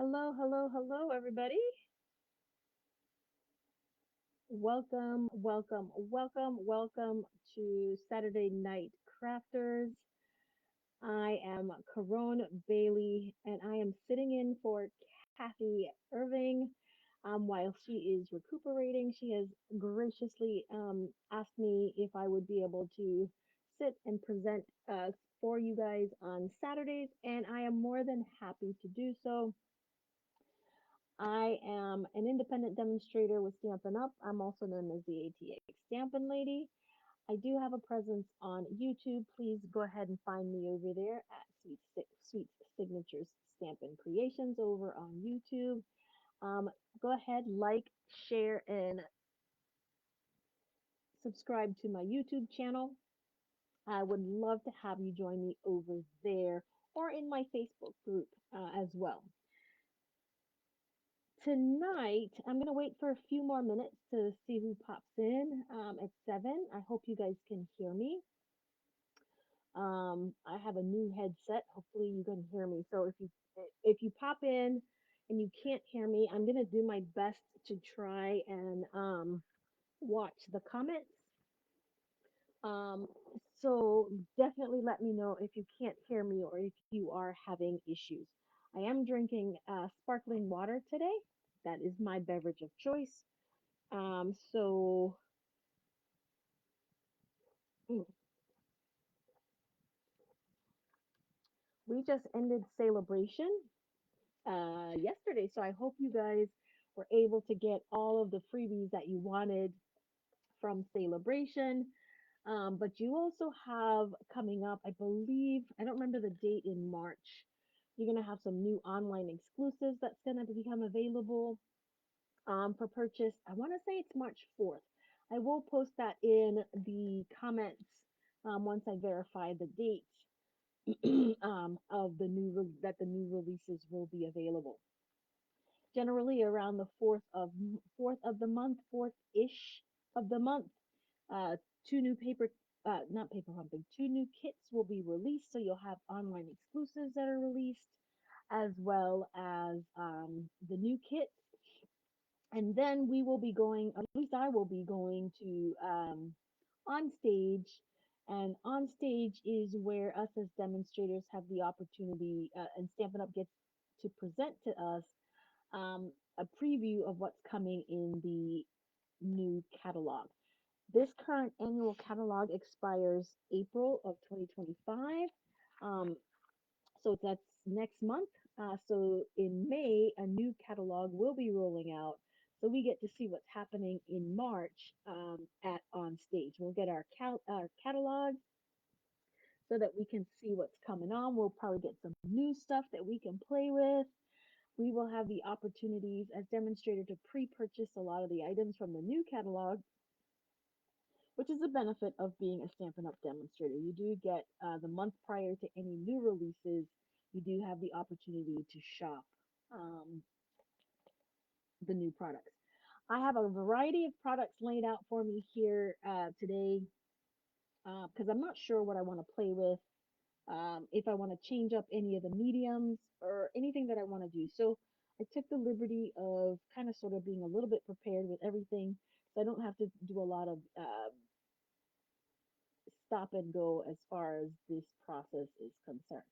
Hello, hello, hello, everybody. Welcome, welcome, welcome, welcome to Saturday Night Crafters. I am Caron Bailey, and I am sitting in for Kathy Irving while she is recuperating. She has graciously asked me if I would be able to sit and present for you guys on Saturdays, and I am more than happy to do so. I am an independent demonstrator with Stampin' Up. I'm also known as the ATX Stampin' Lady. I do have a presence on YouTube. Please go ahead and find me over there at Sweet Signatures Stampin' Creations over on YouTube. Um, Go ahead, like, share, and subscribe to my YouTube channel. I would love to have you join me over there or in my Facebook group as well. Tonight, I'm going to wait for a few more minutes to see who pops in at 7. I hope you guys can hear me. I have a new headset. Hopefully you can hear me. So if you pop in and you can't hear me, I'm going to do my best to try and watch the comments. Um, so definitely let me know if you can't hear me or if you are having issues. I am drinking sparkling water today. That is my beverage of choice. So mm, we just ended celebration yesterday. So I hope you guys were able to get all of the freebies that you wanted from celebration. But you also have coming up, I believe, I don't remember the date in March. You're going to have some new online exclusives that's going to become available for purchase. I want to say it's March 4th. I will post that in the comments once I verify the date of that the new releases will be available. Generally around the fourth of the month, fourth-ish of the month, uh, two new paper not paper pumping, two new kits will be released. So you'll have online exclusives that are released, as well as the new kits. And then we will be going, at least I will be going to on stage. And on stage is where us as demonstrators have the opportunity, and Stampin' Up gets to present to us a preview of what's coming in the new catalog. This current annual catalog expires April of 2025. Um, so that's next month. So in May, a new catalog will be rolling out. So we get to see what's happening in March at on stage. We'll get our catalog so that we can see what's coming on. We'll probably get some new stuff that we can play with. We will have the opportunities as demonstrator to pre-purchase a lot of the items from the new catalog, which is a benefit of being a Stampin' Up! Demonstrator. You do get the month prior to any new releases, you do have the opportunity to shop um, the new products. I have a variety of products laid out for me here today because I'm not sure what I want to play with, if I want to change up any of the mediums or anything that I want to do. So I took the liberty of kind of sort of being a little bit prepared with everything so I don't have to do a lot of stop and go as far as this process is concerned.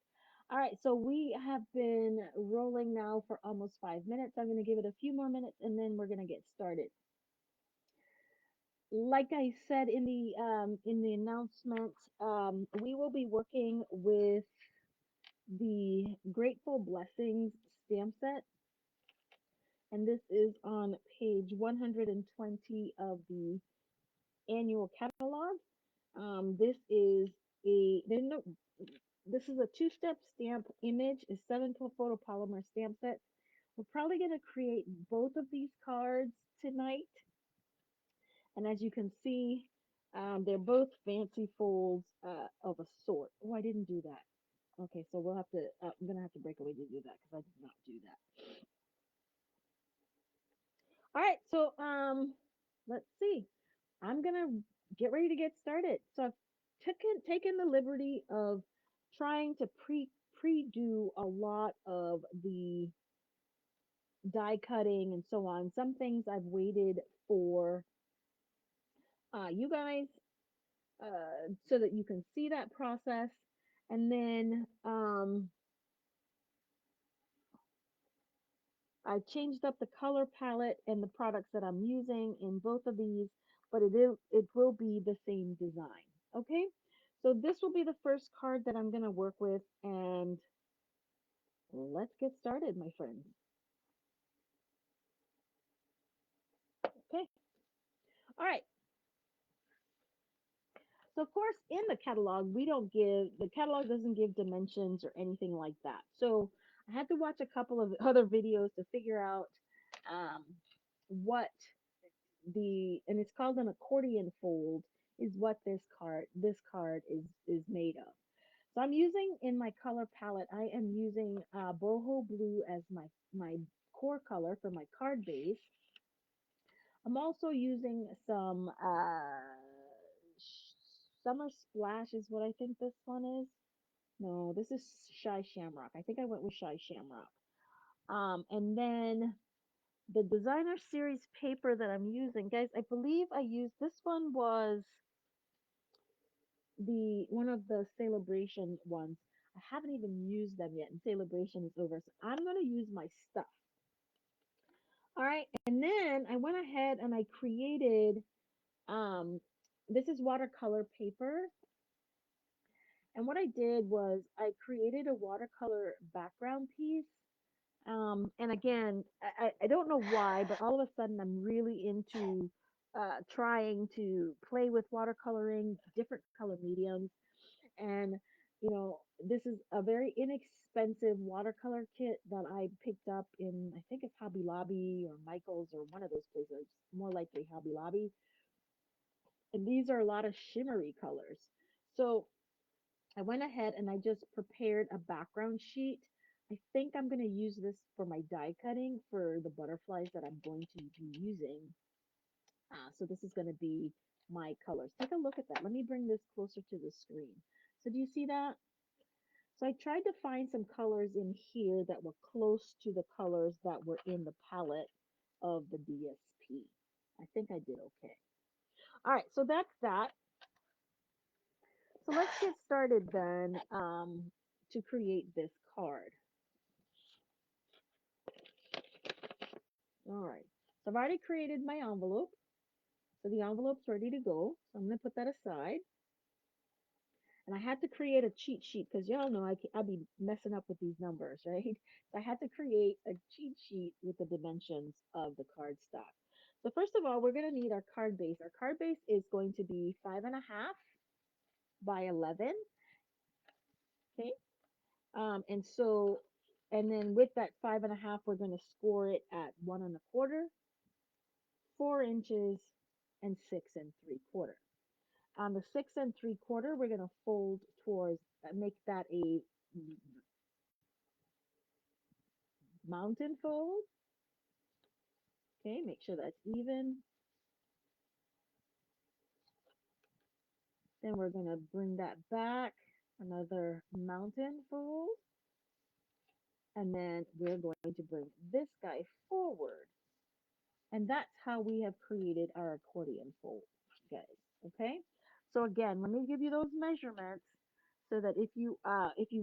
All right, so we have been rolling now for almost 5 minutes. I'm going to give it a few more minutes and then we're going to get started. Like I said in the announcement, we will be working with the Grateful Blessings stamp set, and this is on page 120 of the annual catalog. This is no, this is a two-step stamp image, is 7 photopolymer stamp sets. We're probably going to create both of these cards tonight. And as you can see, they're both fancy folds of a sort. Oh, I didn't do that. Okay, so we'll have to, I'm going to have to break away to do that because I did not do that. All right, so let's see. I'm going to get ready to get started. So I've taken the liberty of trying to pre-do a lot of the die cutting and so on. Some things I've waited for you guys so that you can see that process. And then I changed up the color palette and the products that I'm using in both of these, but it will be the same design. Okay, so this will be the first card that I'm going to work with, and let's get started, my friends. Okay, all right. So of course, in the catalog, we don't give the catalog doesn't give dimensions or anything like that. So I had to watch a couple of other videos to figure out um, what and it's called an accordion fold is what this card is made of. So I'm using in my color palette, I am using boho blue as my core color for my card base. I'm also using some summer splash is what I think this one is. No, this is shy shamrock. I think I went with shy shamrock. And then the designer series paper that I'm using, guys, I believe I used this one was the one of the celebration ones. I haven't even used them yet, and celebration is over. So I'm gonna use my stuff. All right, and then I went ahead and I created this is watercolor paper, and what I did was I created a watercolor background piece. And again, I don't know why, but all of a sudden I'm really into trying to play with watercoloring, different color mediums. And, this is a very inexpensive watercolor kit that I picked up in, I think it's Hobby Lobby or Michael's or one of those places, more likely Hobby Lobby. And these are a lot of shimmery colors. So I went ahead and I just prepared a background sheet. I think I'm going to use this for my die cutting for the butterflies that I'm going to be using. So this is going to be my colors. Take a look at that. Let me bring this closer to the screen. So do you see that? So I tried to find some colors in here that were close to the colors that were in the palette of the DSP. I think I did okay. All right, so that's that. So let's get started then to create this card. All right. So I've already created my envelope. So the envelope's ready to go. So I'm going to put that aside. And I had to create a cheat sheet because y'all know I'll be messing up with these numbers, right? So I had to create a cheat sheet with the dimensions of the card stock. So first of all, we're going to need our card base. Our card base is going to be 5.5 by 11. Okay. And so, and then with that 5.5, we're going to score it at 1 1/4, 4 inches, and 6 3/4. On the 6 3/4, we're going to fold towards, make that a mountain fold. Okay, make sure that's even. Then we're going to bring that back, another mountain fold. And then we're going to bring this guy forward. And that's how we have created our accordion fold, guys. Okay. So again, let me give you those measurements so that if you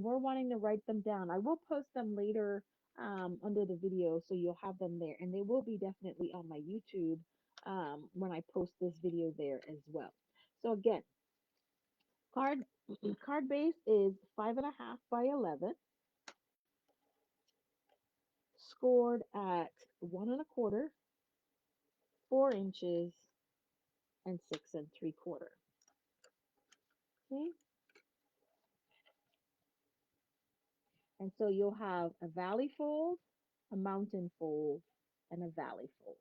were wanting to write them down, I will post them later under the video so you'll have them there, and they will be definitely on my YouTube when I post this video there as well. So again, card card base is 5.5 by 11, scored at 1 1/4, 4 inches, and 6 3/4. Okay. And so you'll have a valley fold, a mountain fold, and a valley fold.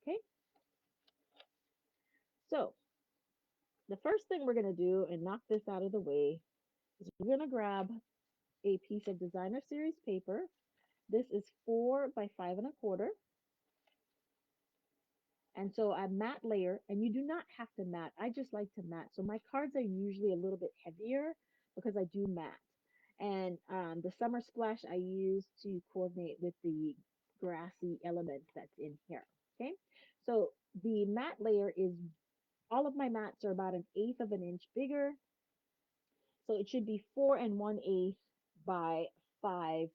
Okay. So the first thing we're going to do and knock this out of the way is we're going to grab a piece of designer series paper. This is 4 by 5 1/4. And so I matte layer, and you do not have to matte. I just like to matte. So my cards are usually a little bit heavier because I do matte. And the summer splash I use to coordinate with the grassy element that's in here. Okay, so the matte layer is, all of my mats are about 1/8 of an inch bigger, so it should be 4 1/8 by 5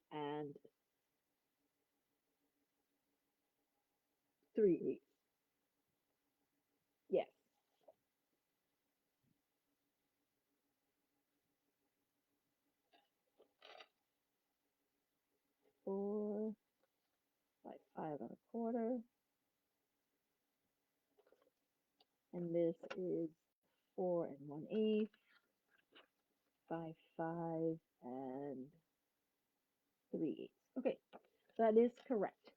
3/8. Yes, 4 by 5 1/4, and this is 4 1/8 by 5 3/8. Okay, that is correct.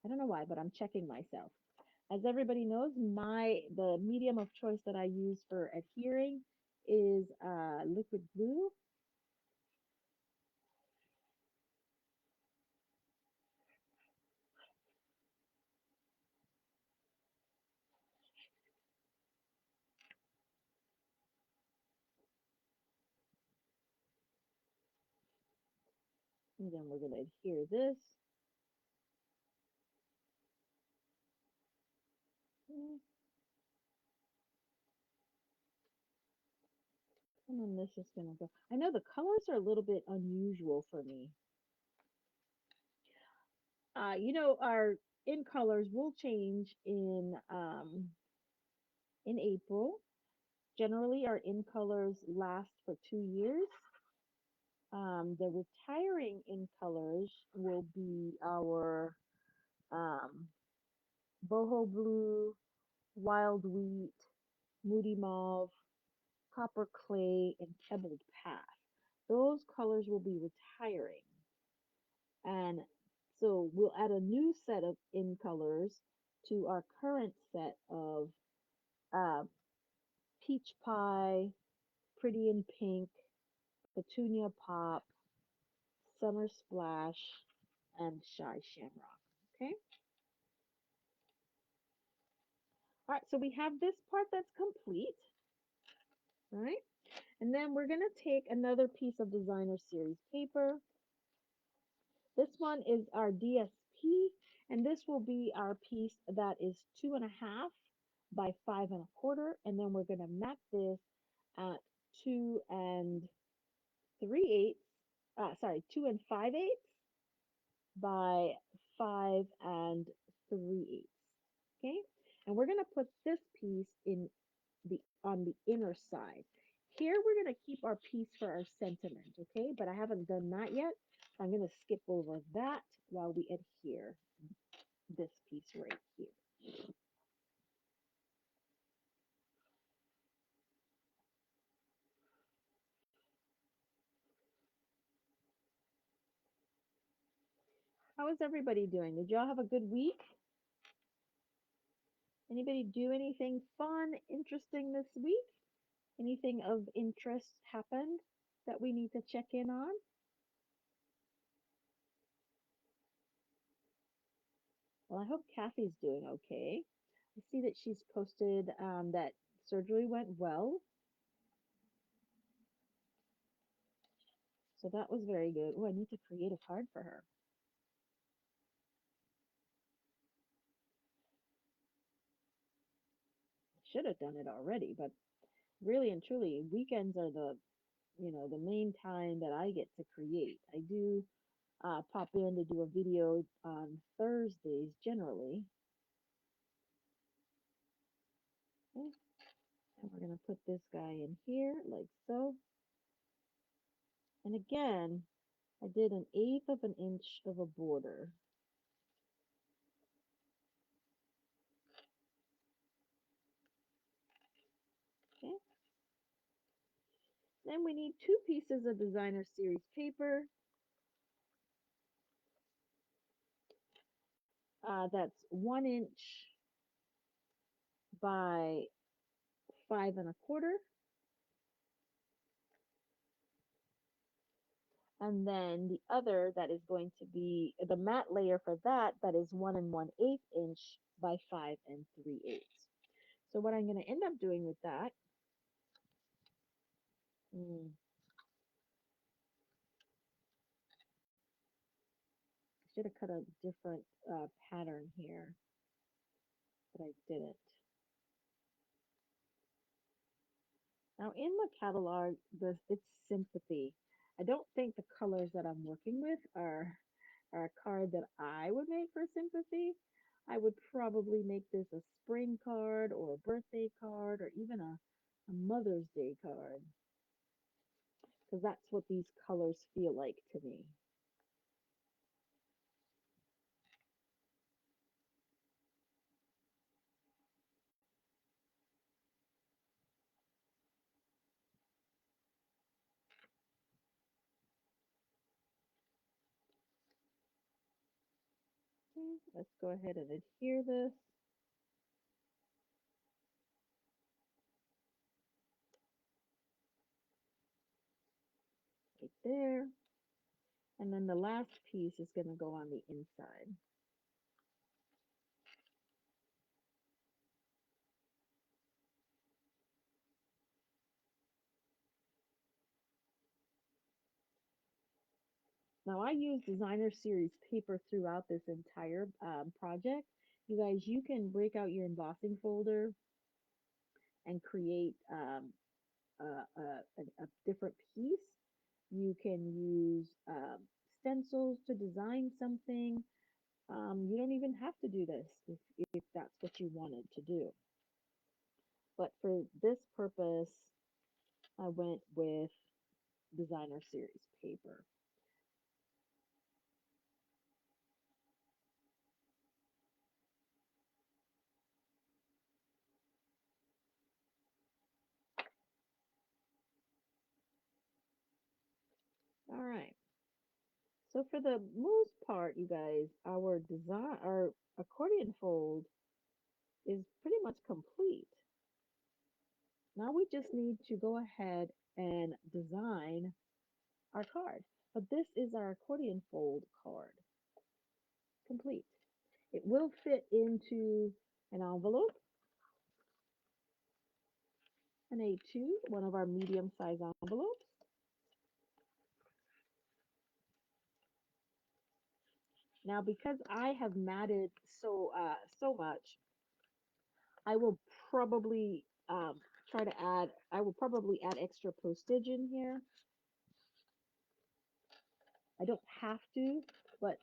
I don't know why, but I'm checking myself. As everybody knows, the medium of choice that I use for adhering is liquid glue. And then we're going to adhere this. And then this is going to go. I know the colors are a little bit unusual for me. Our in colors will change in April. Generally, our in colors last for 2 years. The retiring in colors will be our um, boho blue, wild wheat, moody mauve, copper clay, and pebbled path. Those colors will be retiring. And so we'll add a new set of in colors to our current set of uh, peach pie, pretty in pink, petunia pop, summer splash, and shy shamrock. Okay. All right. So we have this part that's complete. All right. And then we're going to take another piece of designer series paper. This one is our DSP, and this will be our piece that is 2.5 by 5 1/4. And then we're going to map this at 2 3/8, 2 5/8 by 5 3/8. Okay, and we're going to put this piece in on the inner side. Here we're going to keep our piece for our sentiment, okay? But I haven't done that yet. I'm going to skip over that while we adhere this piece right here. How is everybody doing? Did y'all have a good week? Anybody do anything fun, interesting this week? Anything of interest happened that we need to check in on? Well, I hope Kathy's doing okay. I see that she's posted that surgery went well. So that was very good. Oh, I need to create a card for her. Should have done it already, but really and truly, weekends are the main time that I get to create. I do pop in to do a video on Thursdays generally. Okay. And we're going to put this guy in here like so. And again, I did 1/8 of an inch of a border. Okay. Then we need 2 pieces of designer series paper. That's 1 inch by 5 1/4. And then the other that is going to be the matte layer for that, that is 1 1/8 inch by 5 3/8. So what I'm going to end up doing with that, mm, should have cut a different pattern here, but I didn't. Now in the catalog, it's sympathy. I don't think the colors that I'm working with are a card that I would make for sympathy. I would probably make this a spring card or a birthday card or even a Mother's Day card because that's what these colors feel like to me. Okay, let's go ahead and adhere this right there. And then the last piece is going to go on the inside. Now I use designer series paper throughout this entire project. You guys, you can break out your embossing folder and create a different piece. You can use stencils to design something. You don't even have to do this if that's what you wanted to do. But for this purpose, I went with designer series paper. All right. So for the most part, you guys, our accordion fold is pretty much complete. Now we just need to go ahead and design our card. But this is our accordion fold card, complete. It will fit into an envelope, an A2, one of our medium size envelopes. Now, because I have matted so much, I will probably I will probably add extra postage in here. I don't have to, but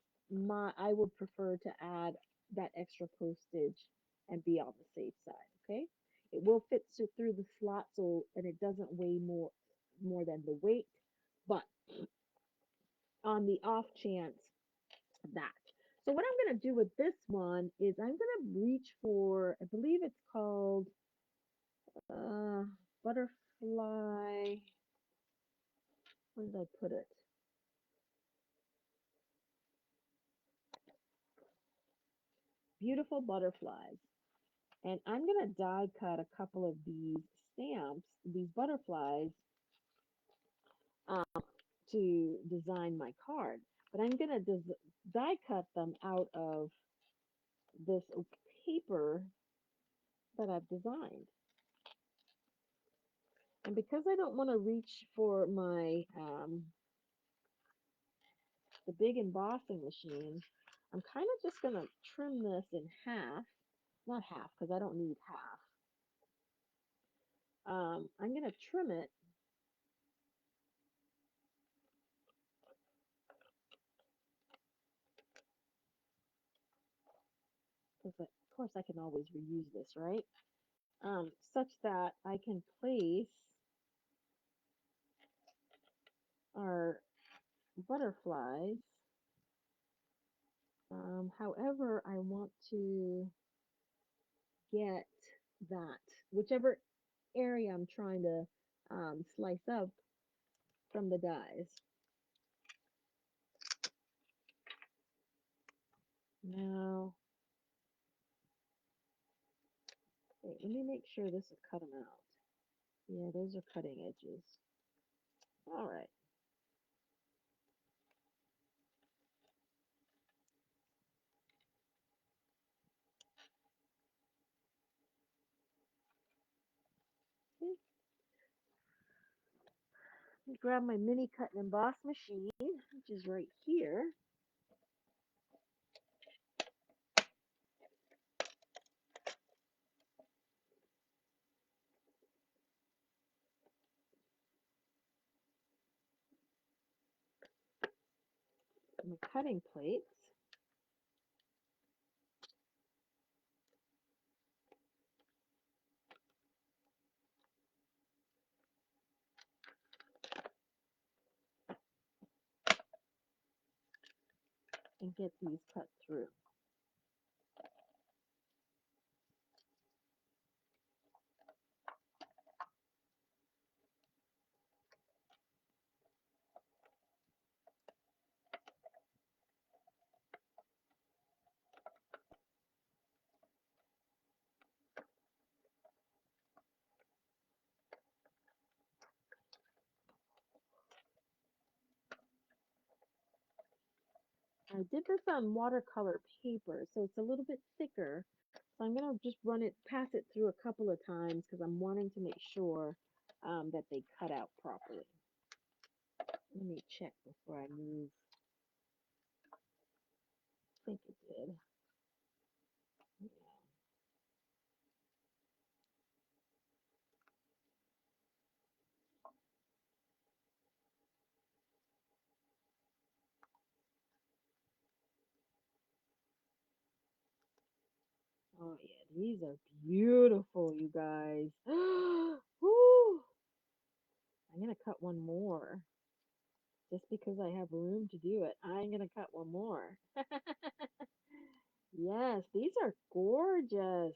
I would prefer to add that extra postage and be on the safe side, okay? It will fit through the slot, so and it doesn't weigh more than the weight, but on the off chance that. So what I'm going to do with this one is I'm going to reach for, I believe it's called uh, butterfly. Where did I put it? Beautiful butterflies. And I'm going to die cut a couple of these stamps, these butterflies, um, to design my card. But I'm going to die cut them out of this paper that I've designed. And because I don't want to reach for my the big embossing machine, I'm kind of just going to trim this in half. Not half, because I don't need half. I'm going to trim it because, of course, I can always reuse this, right? Such that I can place our butterflies however I want to get that, whichever area I'm trying to slice up from the dies. Now, wait, let me make sure this will cut them out. Yeah, those are cutting edges. All right. Okay. Let me grab my mini cut and emboss machine, which is right here. my cutting plates. And get these cut through. I did this on watercolor paper, so it's a little bit thicker. So I'm gonna just pass it through a couple of times because I'm wanting to make sure that they cut out properly. Let me check before I move. I think it did. Yeah. Oh yeah, these are beautiful, you guys. Woo! I'm gonna cut one more just because I have room to do it. I'm gonna cut one more. Yes, these are gorgeous.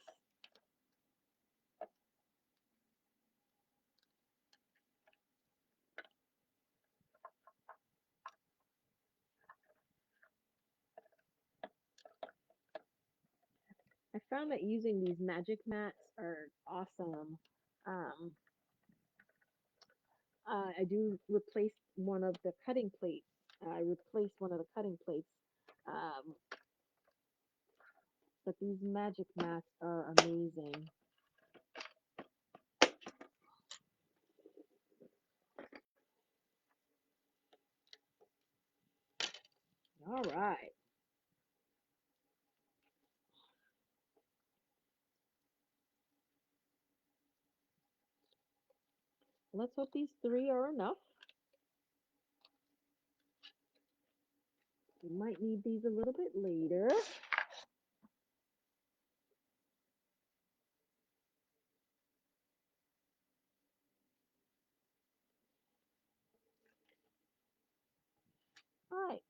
I found that using these magic mats are awesome. Um, I do replace one of the cutting plates. I replaced one of the cutting plates. Um, but these magic mats are amazing. All right. Let's hope these three are enough. We might need these a little bit later. All right.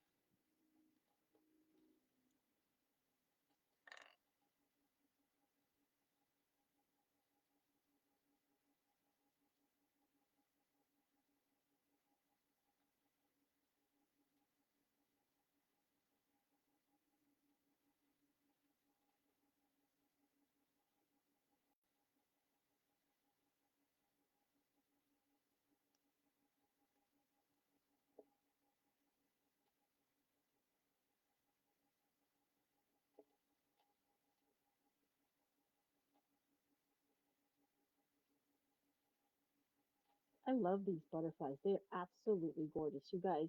I love these butterflies. They're absolutely gorgeous, you guys.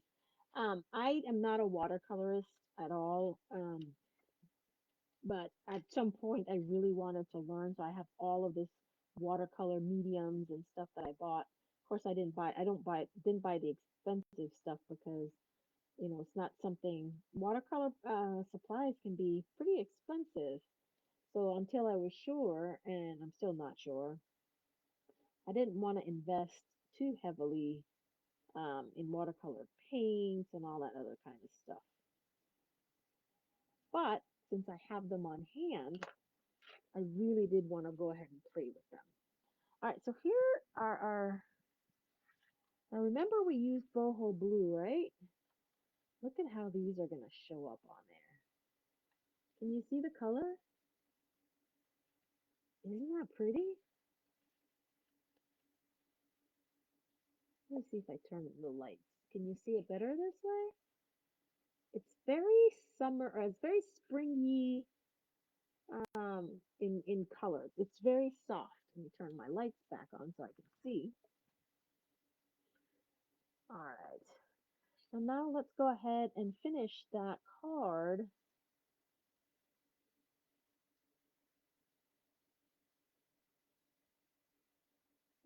I am not a watercolorist at all. But at some point I really wanted to learn, so I have all of this watercolor mediums and stuff that I bought. Of course, I don't buy, didn't buy the expensive stuff because it's not something. Watercolor supplies can be pretty expensive. So until I was sure, and I'm still not sure, I didn't want to invest too heavily in watercolor paints and all that other kind of stuff. But since I have them on hand, I really did want to go ahead and play with them. All right, so here are our, now remember we used boho blue, right? Look at how these are going to show up on there. Can you see the color? Isn't that pretty? Let me see if I turn the lights. Can you see it better this way? It's very summer, or it's very springy in color. It's very soft. Let me turn my lights back on so I can see. All right. So now let's go ahead and finish that card.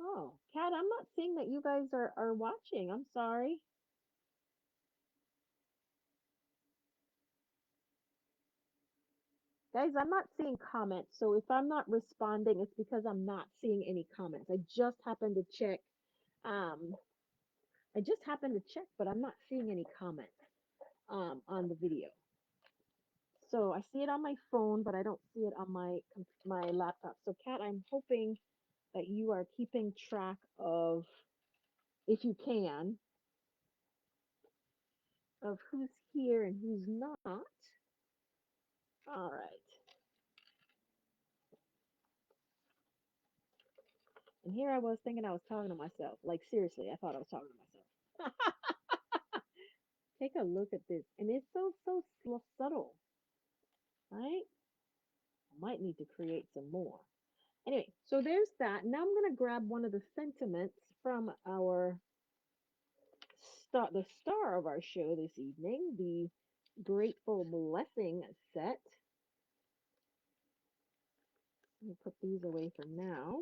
Oh, Kat, I'm not seeing that you guys are watching. I'm sorry. Guys, I'm not seeing comments, so if I'm not responding, it's because I'm not seeing any comments. I just happened to check. Um, I just happened to check, but I'm not seeing any comments on the video. So I see it on my phone, but I don't see it on my laptop. So Kat, I'm hoping that you are keeping track of, if you can, of who's here and who's not. All right. And here I was thinking I was talking to myself. Like seriously, I thought I was talking to myself. Take a look at this, and it's so subtle, right? I might need to create some more. Anyway, so there's that. Now I'm gonna grab one of the sentiments from our the star of our show this evening, the Grateful Blessing set. Let me put these away for now.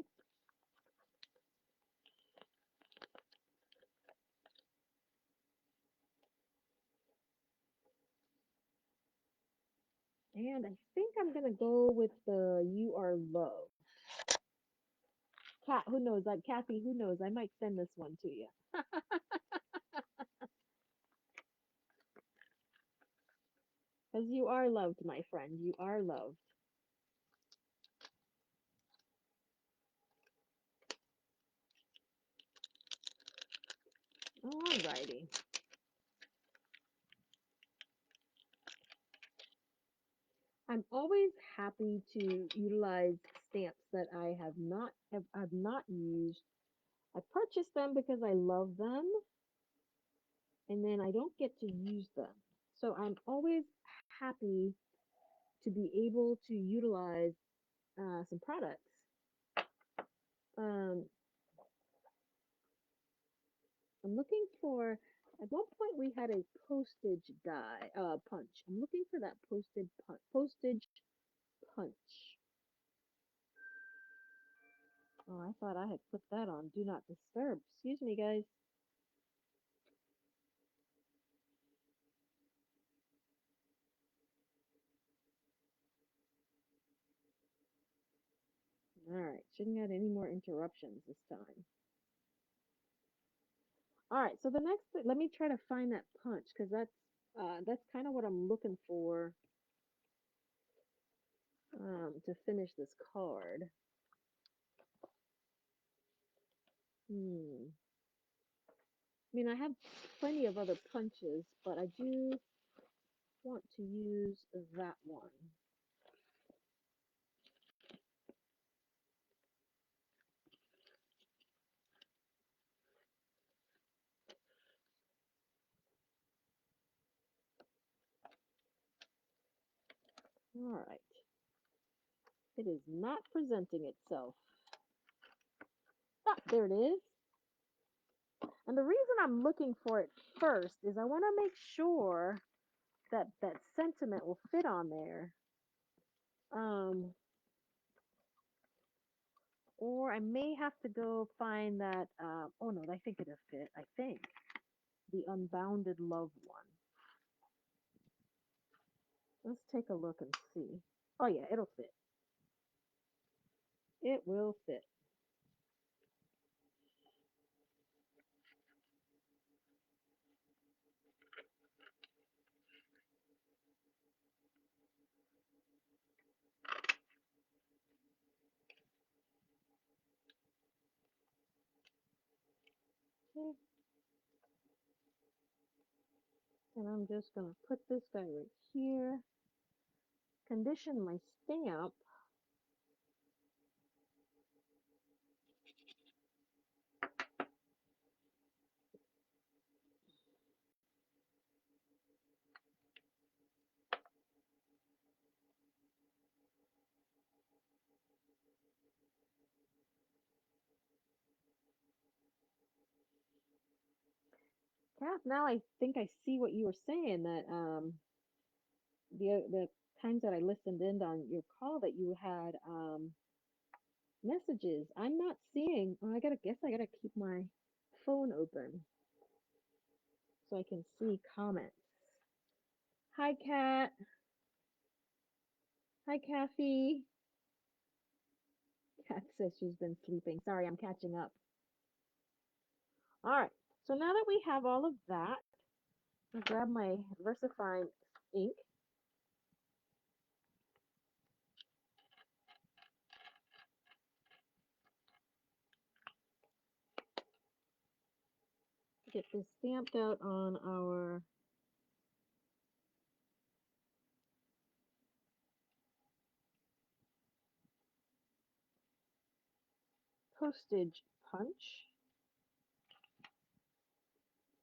And I think I'm gonna go with the You Are Love. Cat, who knows? Like Kathy, who knows? I might send this one to you. Because you are loved, my friend. You are loved. Alrighty. I'm always happy to utilize stamps that I've not used. I purchased them because I love them, and then I don't get to use them. So I'm always happy to be able to utilize some products. Um, I'm looking for. At one point, we had a postage punch. I'm looking for that postage punch. Oh, I thought I had put that on Do Not Disturb. Excuse me, guys. All right, shouldn't get any more interruptions this time. All right, so the next thing, let me try to find that punch because that's kind of what I'm looking for to finish this card. I mean, I have plenty of other punches, but I do want to use that one. All right. It is not presenting itself. Ah, there it is. And the reason I'm looking for it first is I want to make sure that that sentiment will fit on there. Um, or I may have to go find that. Oh no, I think it'll fit. I think the Unbounded Love one. Let's take a look and see. Oh yeah, it'll fit. It will fit. Okay. And I'm just gonna put this guy right here. Condition my stamp. Kath, now I think I see what you were saying, that the times that I listened in on your call that you had messages. I'm not seeing. Oh, I gotta keep my phone open so I can see comments. Hi, Kat. Hi, Kathy. Kat says she's been sleeping. Sorry, I'm catching up. All right. So now that we have all of that, I'll grab my VersaFine ink. Get this stamped out on our postage punch.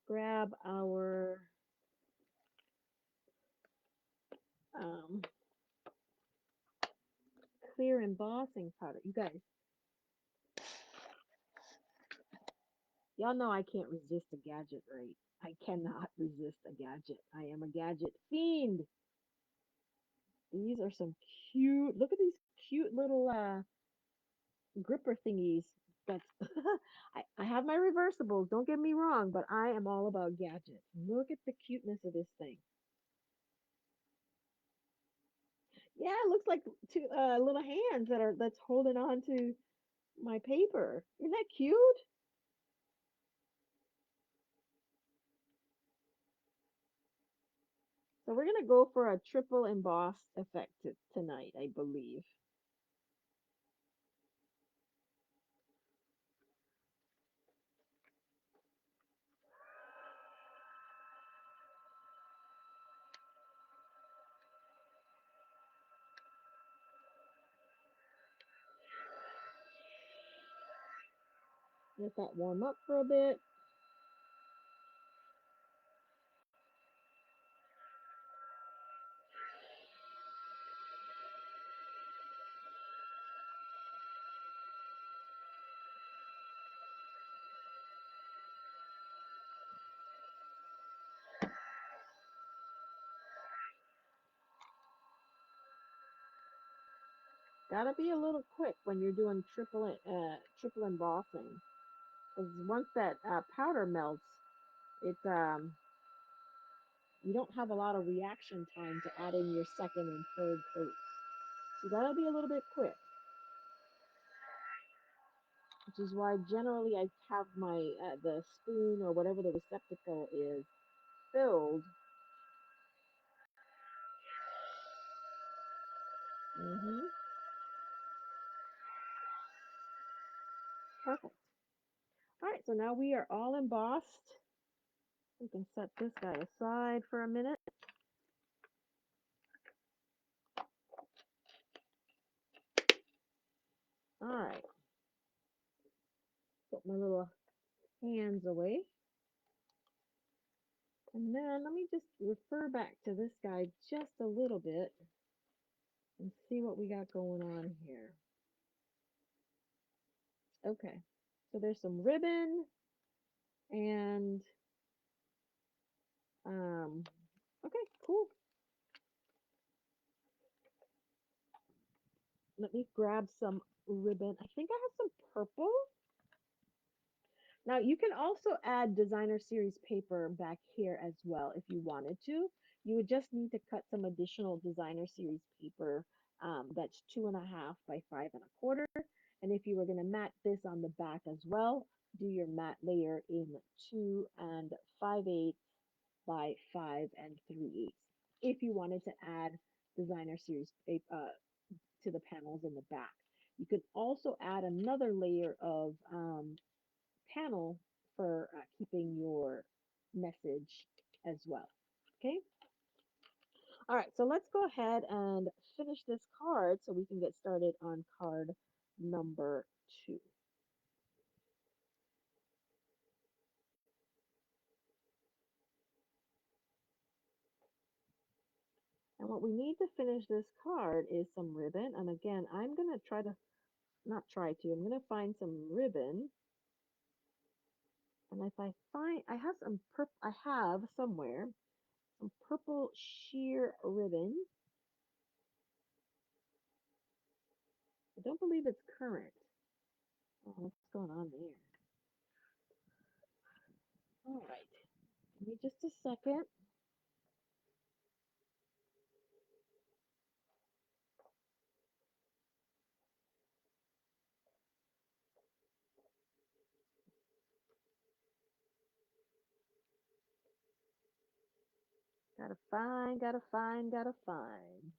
Grab our um, clear embossing powder. You guys, y'all know I can't resist a gadget, right? I cannot resist a gadget. I am a gadget fiend. These are some cute, look at these cute little gripper thingies. That's I have my reversibles, don't get me wrong, but I am all about gadgets. Look at the cuteness of this thing. Yeah, it looks like two little hands that's holding on to my paper. Isn't that cute? So we're gonna go for a triple embossed effect tonight, I believe. Let that warm up for a bit. Gotta be a little quick when you're doing triple embossing, because once that powder melts, it you don't have a lot of reaction time to add in your second and third coats. So you gotta be a little bit quick, which is why generally I have my the spoon or whatever the receptacle is filled. Mm-hmm. Perfect. All right, so now we are all embossed. We can set this guy aside for a minute. All right, put my little hands away. And then let me just refer back to this guy just a little bit and see what we got going on here. Okay, so there's some ribbon and okay, cool. Let me grab some ribbon. I think I have some purple. Now you can also add designer series paper back here as well if you wanted to. You would just need to cut some additional designer series paper that's 2.5 by 5.25. And if you were going to mat this on the back as well, do your mat layer in 2 5/8 by 5 3/8. If you wanted to add designer series paper to the panels in the back, you could also add another layer of panel for keeping your message as well. Okay. All right. So let's go ahead and finish this card so we can get started on card number 2. And what we need to finish this card is some ribbon. And again, I'm going to try to, not try to, I'm going to find some ribbon. And if I find, I have some purple, I have somewhere some purple sheer ribbon. I don't believe it's current. Oh, what's going on there? All right. Give me just a second. Just a second. 'Cause Gotta find, gotta find, gotta find.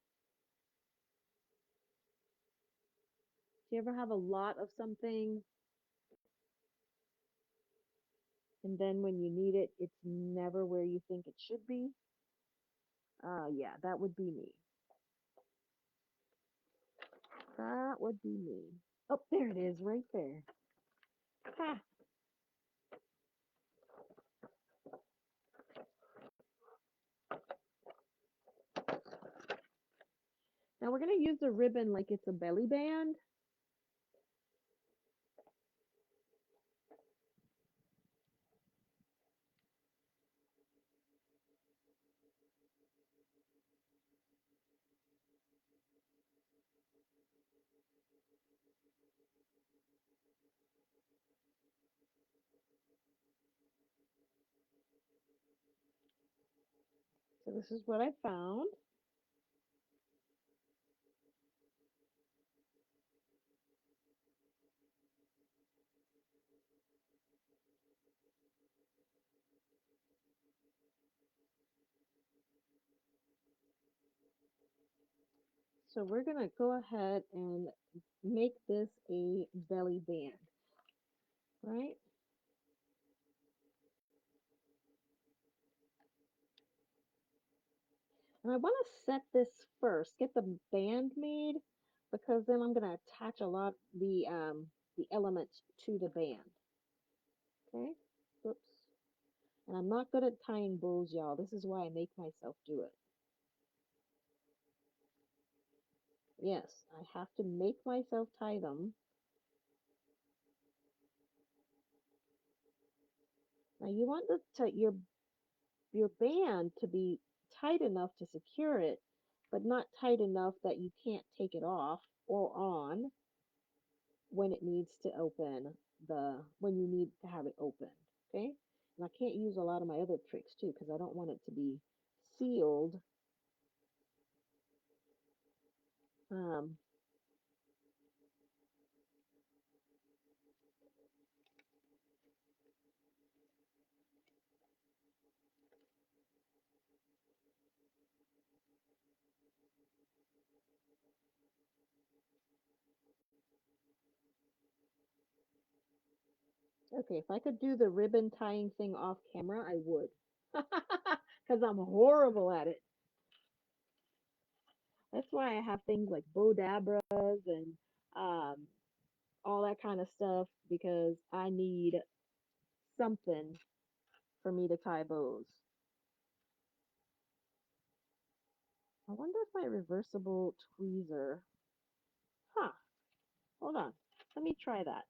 Do you ever have a lot of something and then when you need it, it's never where you think it should be? Yeah, that would be me. That would be me. Oh, there it is, right there. Ha! Now we're gonna use the ribbon like it's a belly band. So this is what I found. So we're gonna go ahead and make this a belly band, right? And I want to set this first, get the band made, because then I'm gonna attach a lot the elements to the band. Okay. Oops. And I'm not good at tying bows, y'all. This is why I make myself do it. Yes, I have to make myself tie them. Now you want your band to be tight enough to secure it, but not tight enough that you can't take it off or on when it needs to open when you need to have it open. Okay? And I can't use a lot of my other tricks too because I don't want it to be sealed. Um, okay, if I could do the ribbon tying thing off camera, I would. Because I'm horrible at it. That's why I have things like Bodabras and um, all that kind of stuff because I need something for me to tie bows. I wonder if my reversible tweezer. Huh, hold on. Let me try that.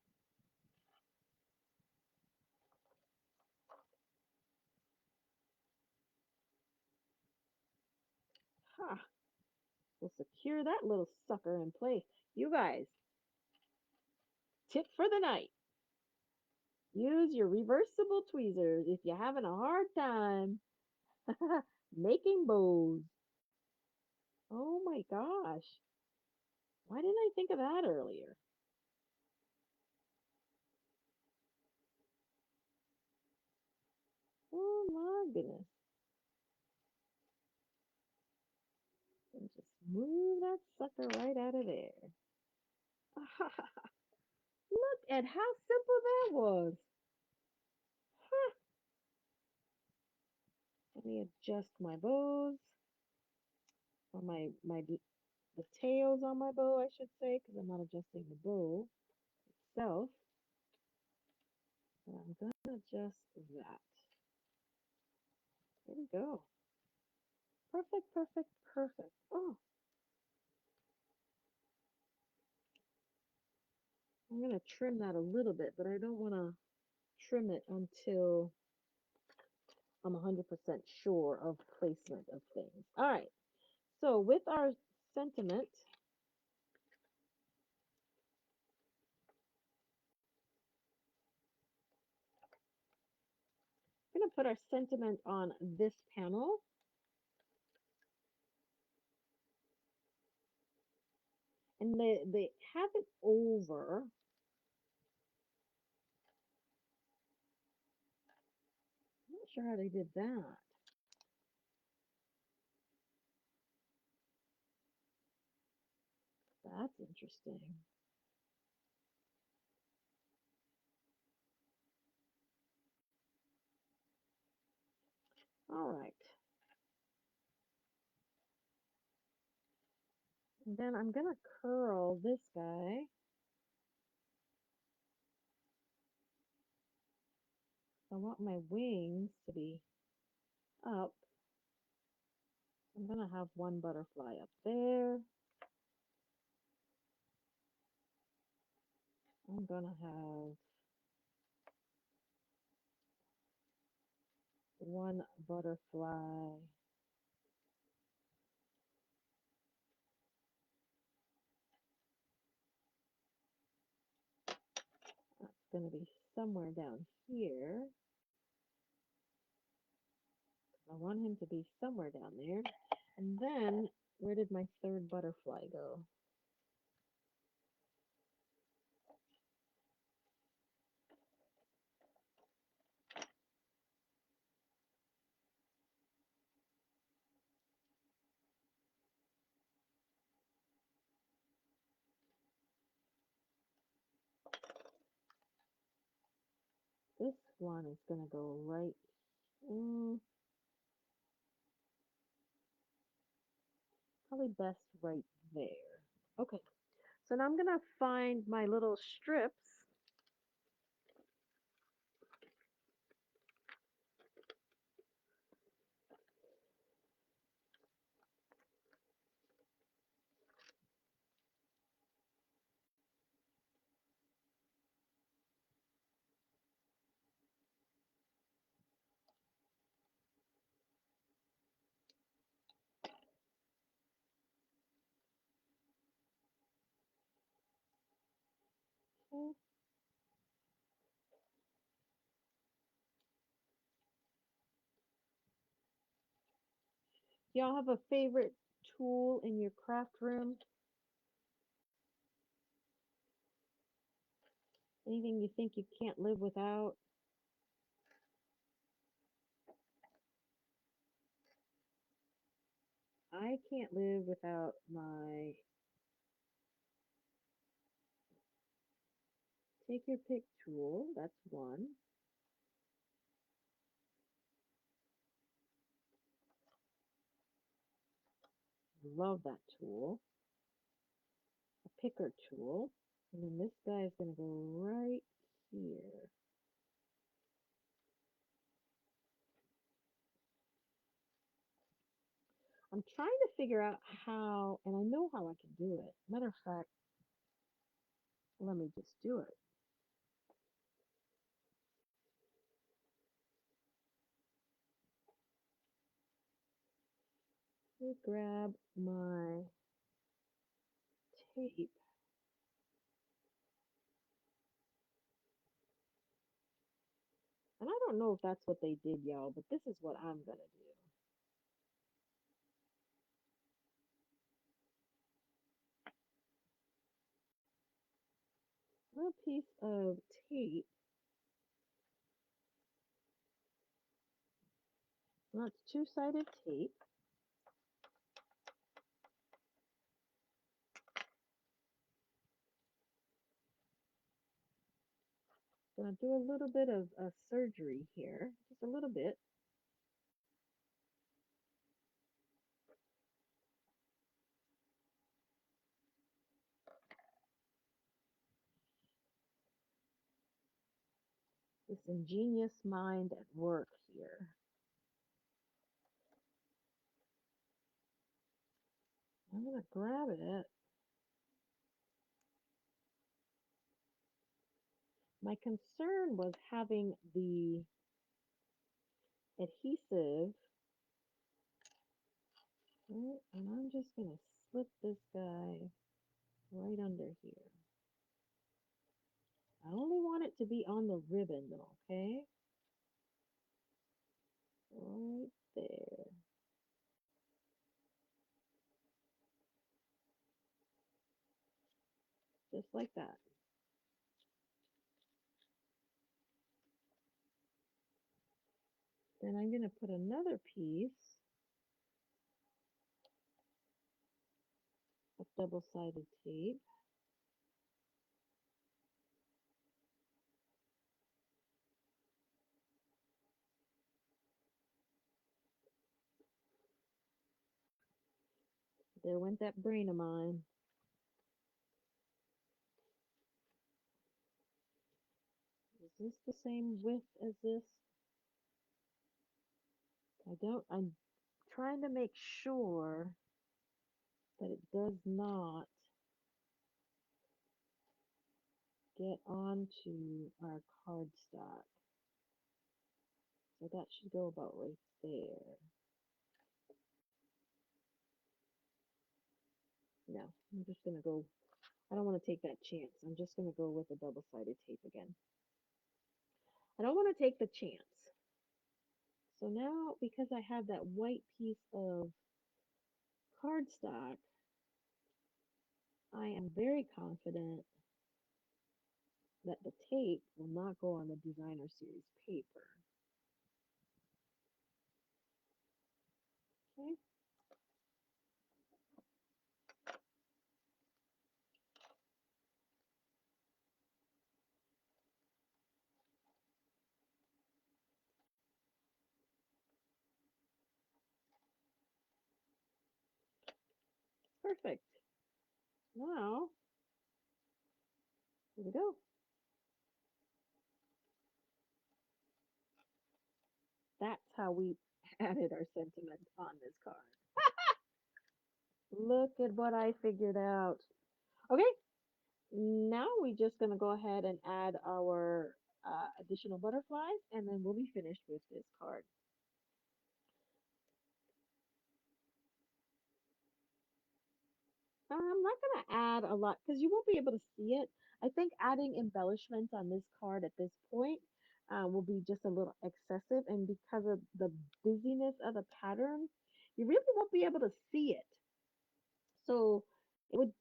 Huh, we'll secure that little sucker in place. You guys, tip for the night. Use your reversible tweezers if you're having a hard time making bows. Oh my gosh. Why didn't I think of that earlier? Oh my goodness. And just move that sucker right out of there. Look at how simple that was. Huh. Let me adjust my bows, or the tails on my bow, I should say, because I'm not adjusting the bow itself. But I'm gonna adjust that. There we go. Perfect, perfect, perfect. Oh, I'm gonna trim that a little bit, but I don't want to trim it until I'm 100% sure of placement of things. All right. So with our sentiment, we're going to put our sentiment on this panel. And they have it over. I'm not sure how they did that. interesting. All right. And then I'm going to curl this guy. I want my wings to be up. I'm going to have one butterfly up there. I'm going to have one butterfly that's going to be somewhere down here. I want him to be somewhere down there. And then, where did my third butterfly go? This one is going to go right, probably best right there. Okay, so now I'm going to find my little strips. Okay. Y'all have a favorite tool in your craft room? Anything you think you can't live without? I can't live without my take your pick tool. That's one. Love that tool. A picker tool. And then this guy is going to go right here. I'm trying to figure out how, and I know how I can do it. Matter of fact, let me just do it. Let me grab my tape. And I don't know if that's what they did, y'all, but this is what I'm going to do. A piece of tape. That's two-sided tape. Gonna do a little bit of surgery here, just a little bit. This ingenious mind at work here. I'm gonna grab it. My concern was having the adhesive, and I'm just gonna slip this guy right under here. I only want it to be on the ribbon though, okay? Right there. Just like that. Then I'm gonna put another piece up double-sided tape. There went that brain of mine. Is this the same width as this? I'm trying to make sure that it does not get onto our cardstock. So that should go about right there. No, I'm just going to go, I don't want to take that chance. I'm just going to go with the double-sided tape again. I don't want to take the chance. So now, because I have that white piece of cardstock, I am very confident that the tape will not go on the designer series paper. Okay. Perfect. Now, here we go. That's how we added our sentiment on this card. Look at what I figured out. Okay, now we're just going to go ahead and add our additional butterflies, and then we'll be finished with this card. I'm not going to add a lot because you won't be able to see it. I think adding embellishments on this card at this point will be just a little excessive, and because of the busyness of the pattern, you really won't be able to see it. So it would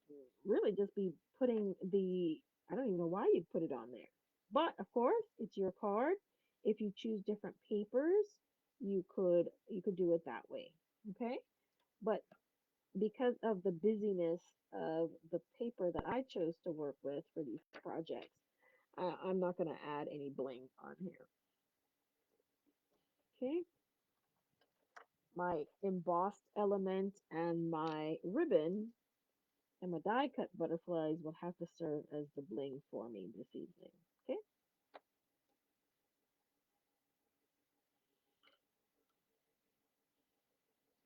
really just be putting I don't even know why you'd put it on there. But of course, it's your card. If you choose different papers, you could do it that way. Okay? But because of the busyness of the paper that I chose to work with for these projects, I'm not going to add any bling on here. Okay? My embossed element and my ribbon and my die cut butterflies will have to serve as the bling for me this evening. Okay?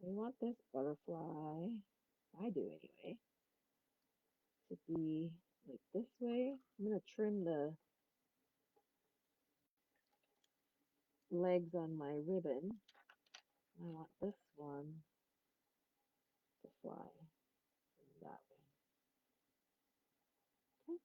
We want this butterfly, I do anyway, to be like this way. I'm going to trim the legs on my ribbon. I want this one to fly that way. Okay.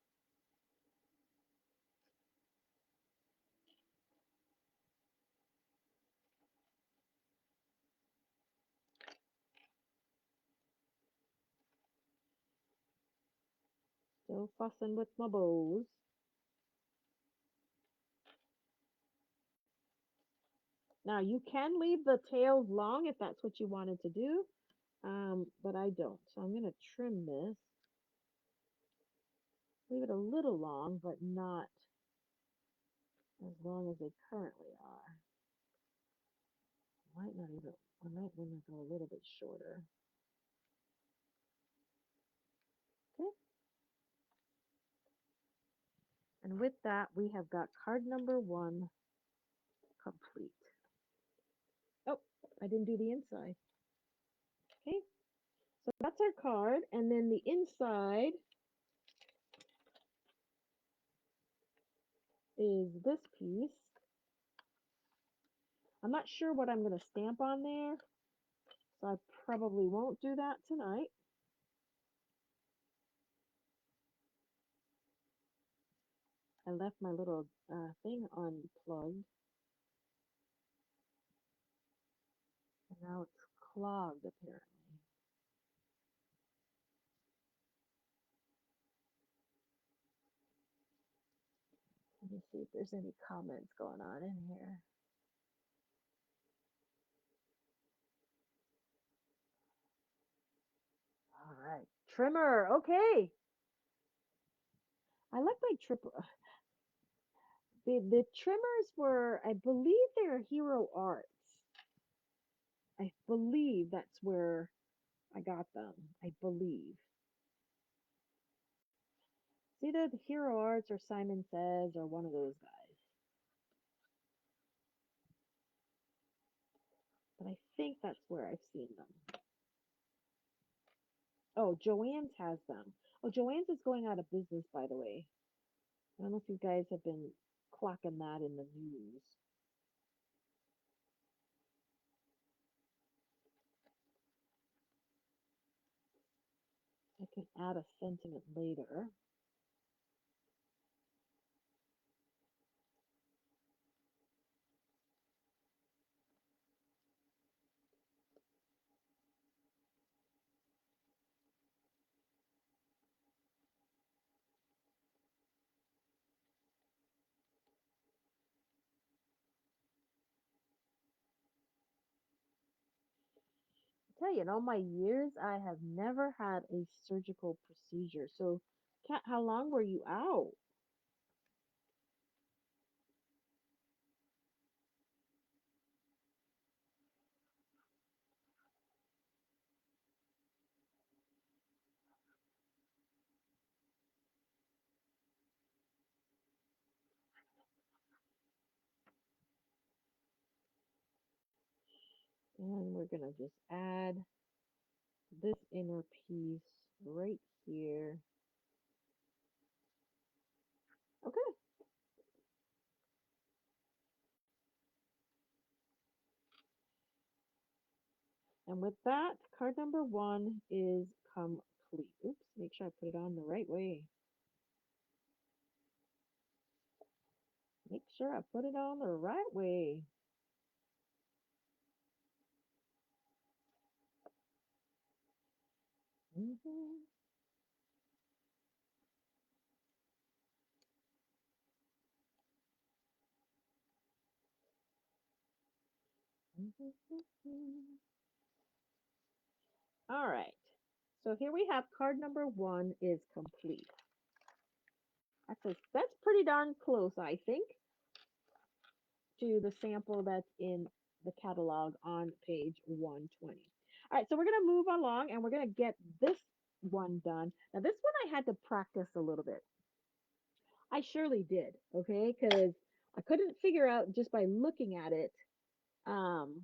Still fussing with my bows. Now you can leave the tails long if that's what you wanted to do, but I don't. So I'm going to trim this. Leave it a little long, but not as long as they currently are. Might not even, I might want to go a little bit shorter. Okay. And with that, we have got card number 1 complete. Oh, I didn't do the inside. Okay. So that's our card. And then the inside is this piece. I'm not sure what I'm going to stamp on there, so I probably won't do that tonight. I left my little thing unplugged, and now it's clogged apparently. Let me see if there's any comments going on in here. All right, trimmer. Okay. I like my tripper. The trimmers were, I believe they're Hero Arts. I believe that's where I got them. I believe. It's either the Hero Arts or Simon Says or one of those guys. But I think that's where I've seen them. Oh, Joann's has them. Oh, Joann's is going out of business, by the way. I don't know if you guys have been clocking that in the news. I can add a sentiment later. I tell you, in all my years, I have never had a surgical procedure. So, Kat, how long were you out? And we're gonna just add this inner piece right here. Okay, and with that, card number one is complete. Oops, make sure I put it on the right way. Make sure I put it on the right way. Mm-hmm. Mm-hmm. All right. So here we have card number one is complete. That's pretty darn close, I think, to the sample that's in the catalog on page 120. All right, so we're going to move along and we're going to get this one done. Now, this one I had to practice a little bit. I surely did, okay, because I couldn't figure out just by looking at it um,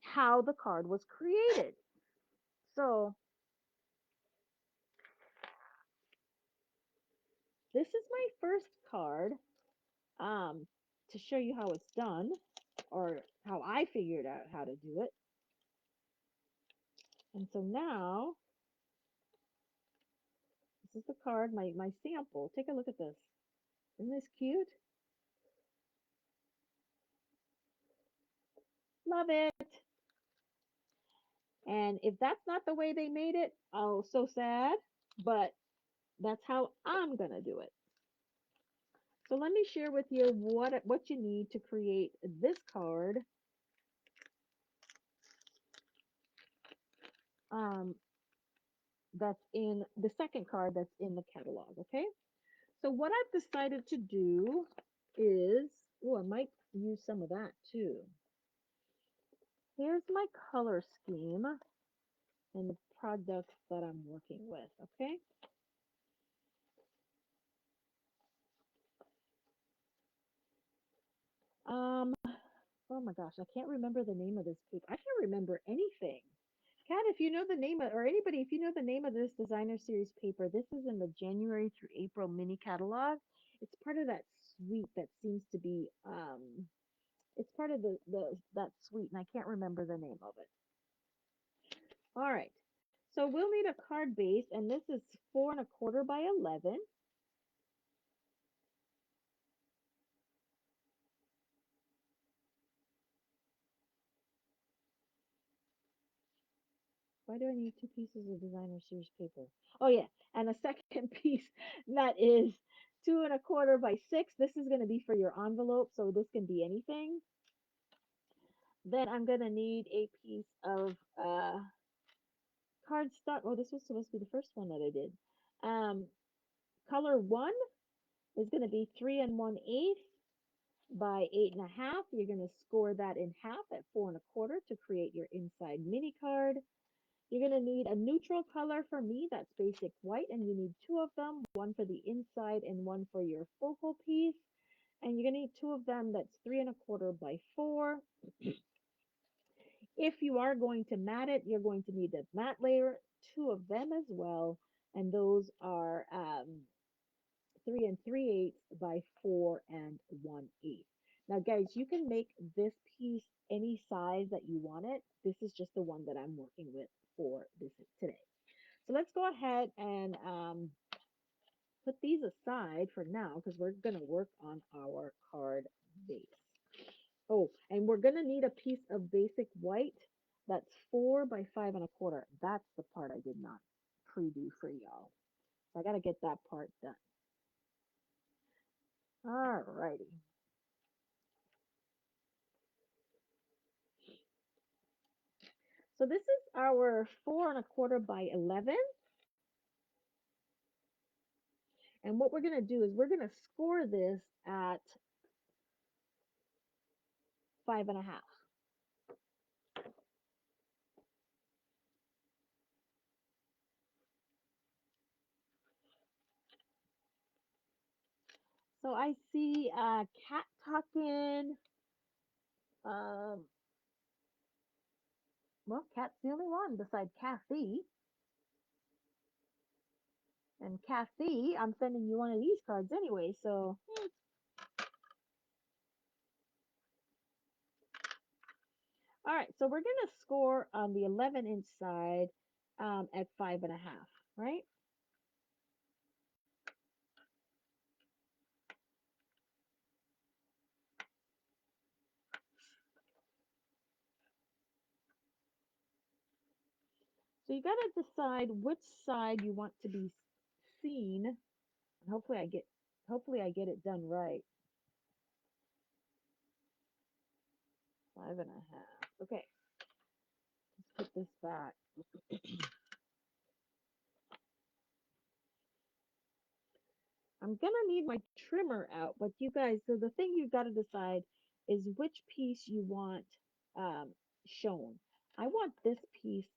how the card was created. So this is my first card um, to show you how it's done or how I figured out how to do it. And so now this is the card, my sample. Take a look at this. Isn't this cute? Love it. And if that's not the way they made it, oh, so sad. But that's how I'm gonna do it. So let me share with you what you need to create this card. Um, that's in the second card that's in the catalog. Okay. So what I've decided to do is, oh, I might use some of that too. Here's my color scheme and the products that I'm working with. Okay. Um, oh my gosh, I can't remember the name of this paper. I can't remember anything. Kat, if you know the name of, or anybody, if you know the name of this designer series paper, this is in the January through April mini catalog. It's part of that suite that seems to be, it's part of the that suite, and I can't remember the name of it. All right. So we'll need a card base, and this is 4 1/4 by 11. Why do I need two pieces of designer series paper? Oh yeah, and a second piece that is 2 1/4 by 6. This is going to be for your envelope, so this can be anything. Then I'm going to need a piece of cardstock. Oh, this was supposed to be the first one that I did. Um, color 1 is going to be 3 1/8 by 8 1/2. You're going to score that in half at 4 1/4 to create your inside mini card. You're going to need a neutral color for me, that's basic white, and you need two of them, one for the inside and one for your focal piece. And you're going to need two of them that's 3 1/4 by 4. If you are going to mat it, you're going to need a mat layer, two of them as well, and those are 3 3/8 by 4 1/8. Now, guys, you can make this piece any size that you want it. This is just the one that I'm working with for this today. So let's go ahead and put these aside for now because we're going to work on our card base. Oh, and we're going to need a piece of basic white that's 4 by 5 1/4. That's the part I did not pre-do for y'all. So I got to get that part done. All righty. So this is our 4 1/4 by 11. And what we're going to do is we're going to score this at 5 1/2. So I see Cat talking. Um, well, Cat's the only one beside Kathy. And Kathy, I'm sending you one of these cards anyway. So, all right. So we're going to score on the 11-inch side at 5 1/2, right? So you got to decide which side you want to be seen. And hopefully I get it done right. 5 1/2. Okay. Let's put this back. I'm going to need my trimmer out, but you guys, so the thing you've got to decide is which piece you want um, shown. I want this piece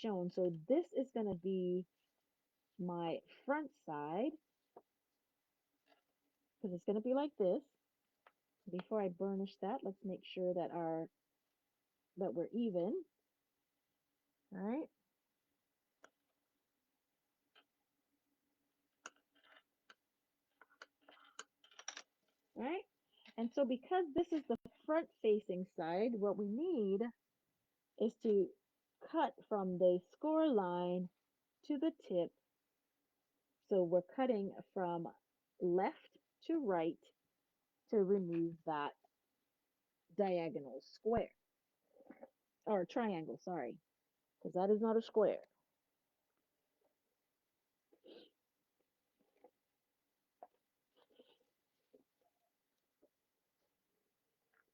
shown. So this is going to be my front side because it's going to be like this. Before I burnish that, let's make sure that we're even. All right. All right. And so because this is the front facing side, what we need is to cut from the score line to the tip. So we're cutting from left to right to remove that diagonal square or triangle, sorry, because that is not a square.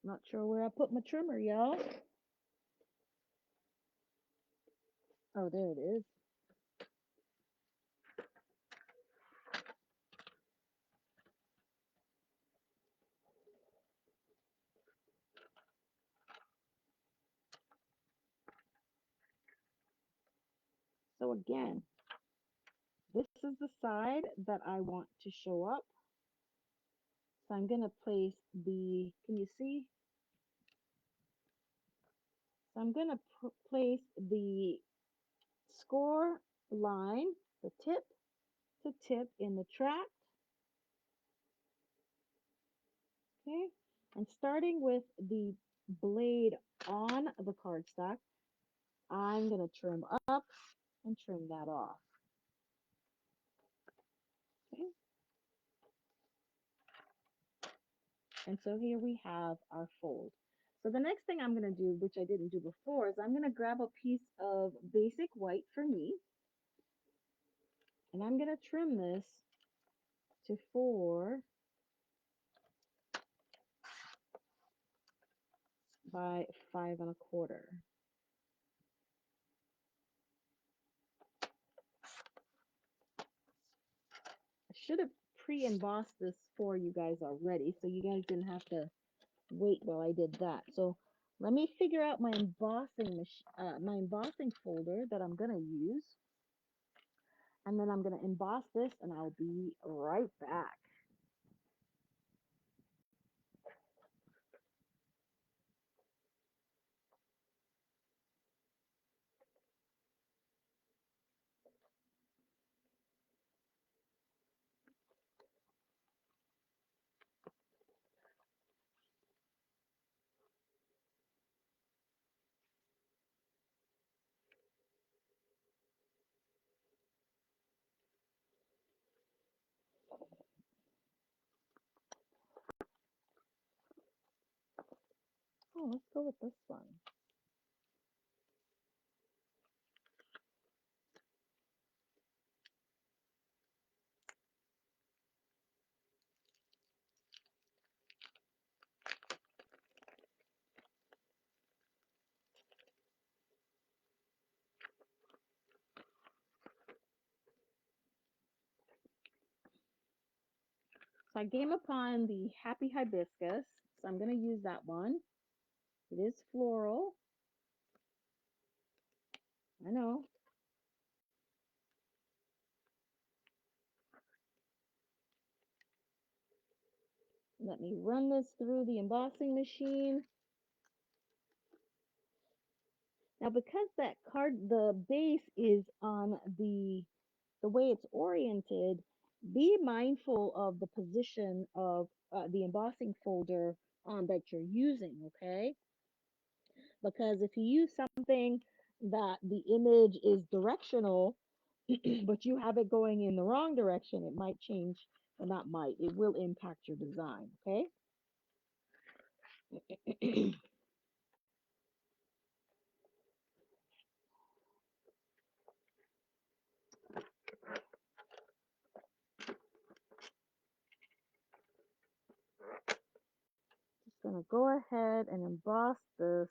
Not sure where I put my trimmer, y'all. Oh, there it is. So again, this is the side that I want to show up. So I'm going to place can you see? So I'm going to place the score line, the tip to tip in the track. Okay. And starting with the blade on the cardstock, I'm going to trim up and trim that off. Okay. And so here we have our fold. So the next thing I'm going to do, which I didn't do before, is I'm going to grab a piece of basic white for me. And I'm going to trim this to 4 by 5 1/4. should have pre-embossed this for you guys already, so you guys didn't have to wait while I did that. So let me figure out my embossing folder that I'm gonna use, and then I'm gonna emboss this, and I'll be right back. Oh, let's go with this one. So I came upon the Happy Hibiscus, so I'm gonna use that one. It is floral. I know. Let me run this through the embossing machine. Now, because that card, the base is on the way it's oriented, be mindful of the position of the embossing folder that you're using, okay? Because if you use something that the image is directional, but you have it going in the wrong direction, it might change, well, not might, it will impact your design, okay? Just gonna go ahead and emboss this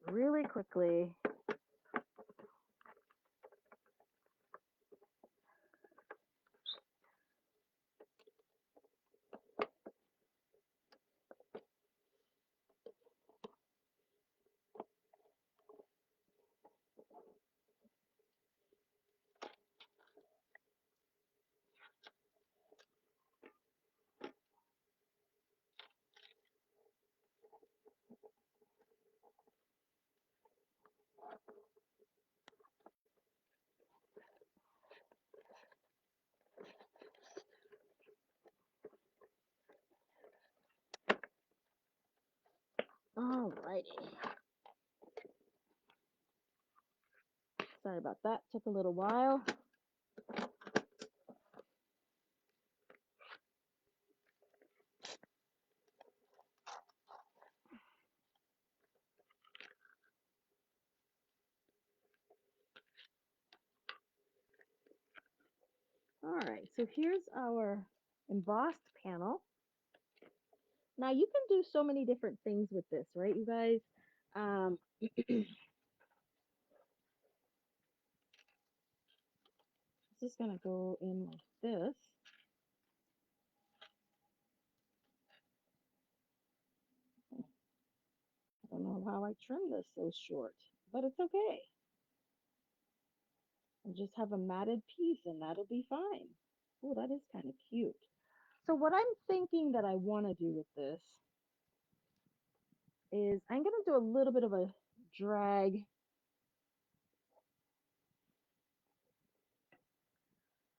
really quickly. Alrighty. Sorry about that. Took a little while. All right, so here's our embossed panel. Now you can do so many different things with this, right, you guys? Just gonna go in like this. I don't know how I trimmed this so short, but it's okay. I'll just have a matted piece and that'll be fine. Oh, that is kind of cute. So what I'm thinking that I want to do with this is I'm going to do a little bit of a drag.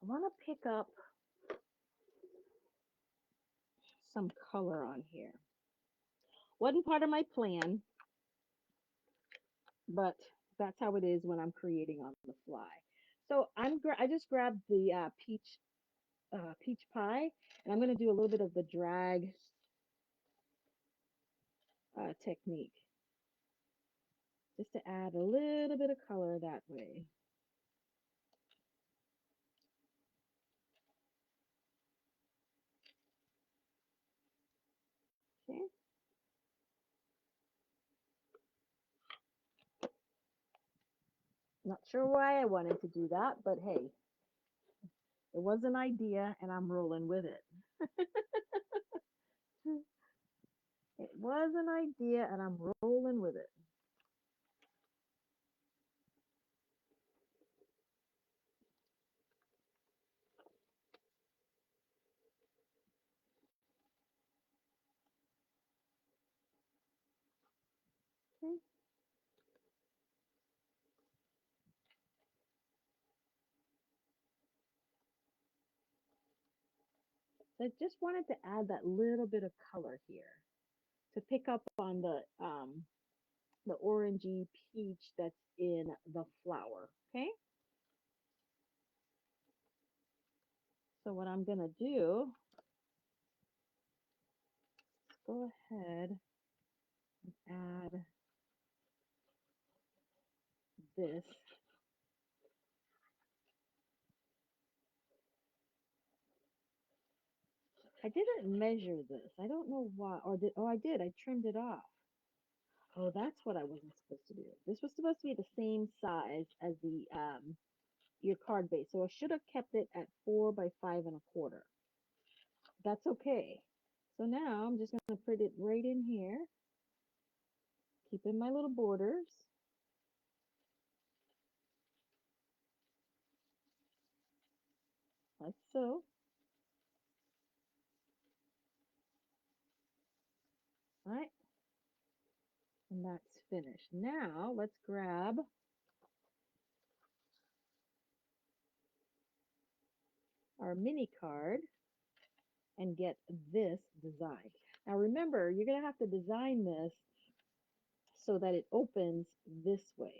I want to pick up some color on here. Wasn't part of my plan, but that's how it is when I'm creating on the fly. So I just grabbed the peach pie, and I'm going to do a little bit of the drag technique, just to add a little bit of color that way. Okay. Not sure why I wanted to do that, but hey, it was an idea and I'm rolling with it. It was an idea and I'm rolling with it. Okay. So I just wanted to add that little bit of color here to pick up on the orangey peach that's in the flower. Okay. So what I'm gonna do is go ahead and add this. I didn't measure this. I don't know why. Or did, oh, I did. I trimmed it off. Oh, that's what I wasn't supposed to do. This was supposed to be the same size as the your card base. So I should have kept it at 4 by 5 1/4. That's okay. So now I'm just going to put it right in here, keeping my little borders, like so. All right, and that's finished. Now let's grab our mini card and get this design. Now remember, you're going to have to design this so that it opens this way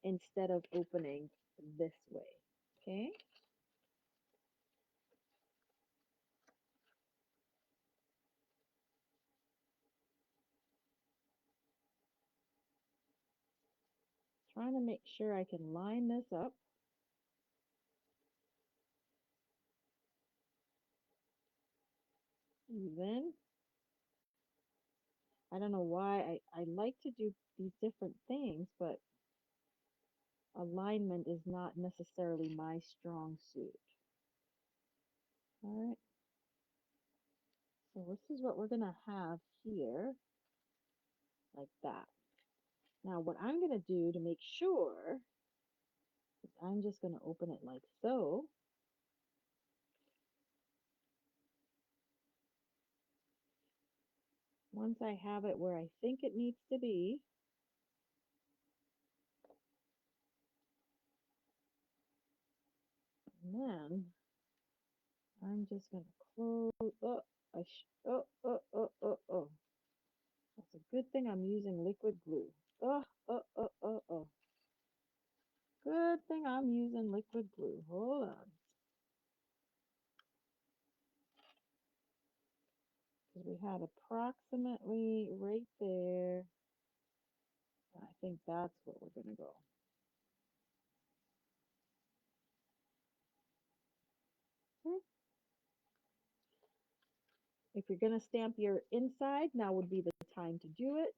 instead of opening this way. Okay? Trying to make sure I can line this up even. I don't know why I like to do these different things, but alignment is not necessarily my strong suit. All right, so this is what we're gonna have here, like that. Now what I'm gonna do to make sure is I'm just gonna open it like so. Once I have it where I think it needs to be, and then I'm just gonna close. Oh, oh. That's a good thing I'm using liquid glue. Oh. Good thing I'm using liquid glue. Hold on. Because we had approximately right there. I think that's where we're going to go. Okay. If you're going to stamp your inside, now would be the time to do it.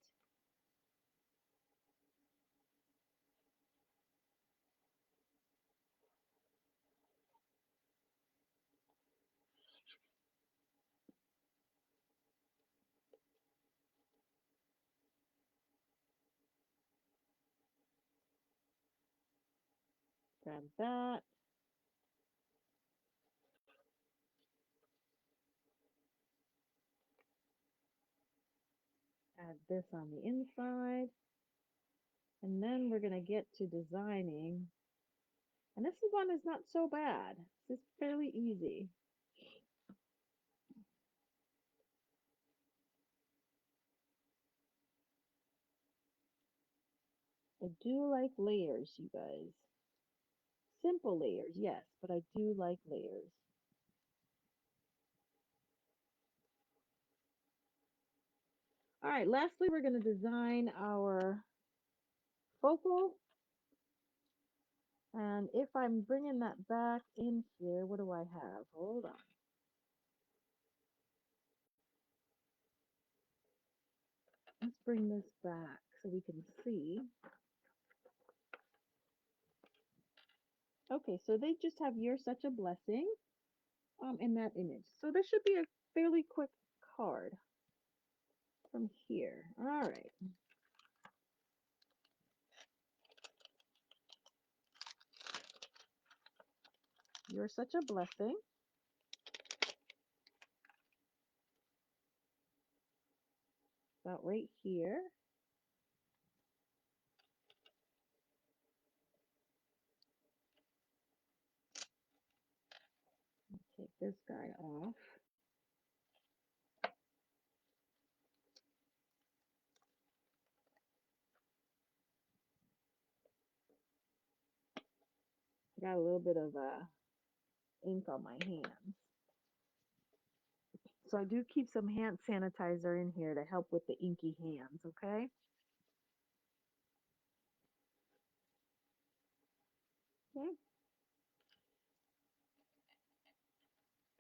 Grab that. Add this on the inside. And then we're going to get to designing. And this one is not so bad. This is fairly easy. I do like layers, you guys. Simple layers, yes, but I do like layers. All right, lastly, we're going to design our focal. And if I'm bringing that back in here, what do I have? Hold on. Let's bring this back so we can see. Okay, so they just have "You're Such a Blessing" in that image. So this should be a fairly quick card from here. All right. "You're Such a Blessing." About right here. Take this guy off. I got a little bit of ink on my hands. So I do keep some hand sanitizer in here to help with the inky hands, okay? Okay.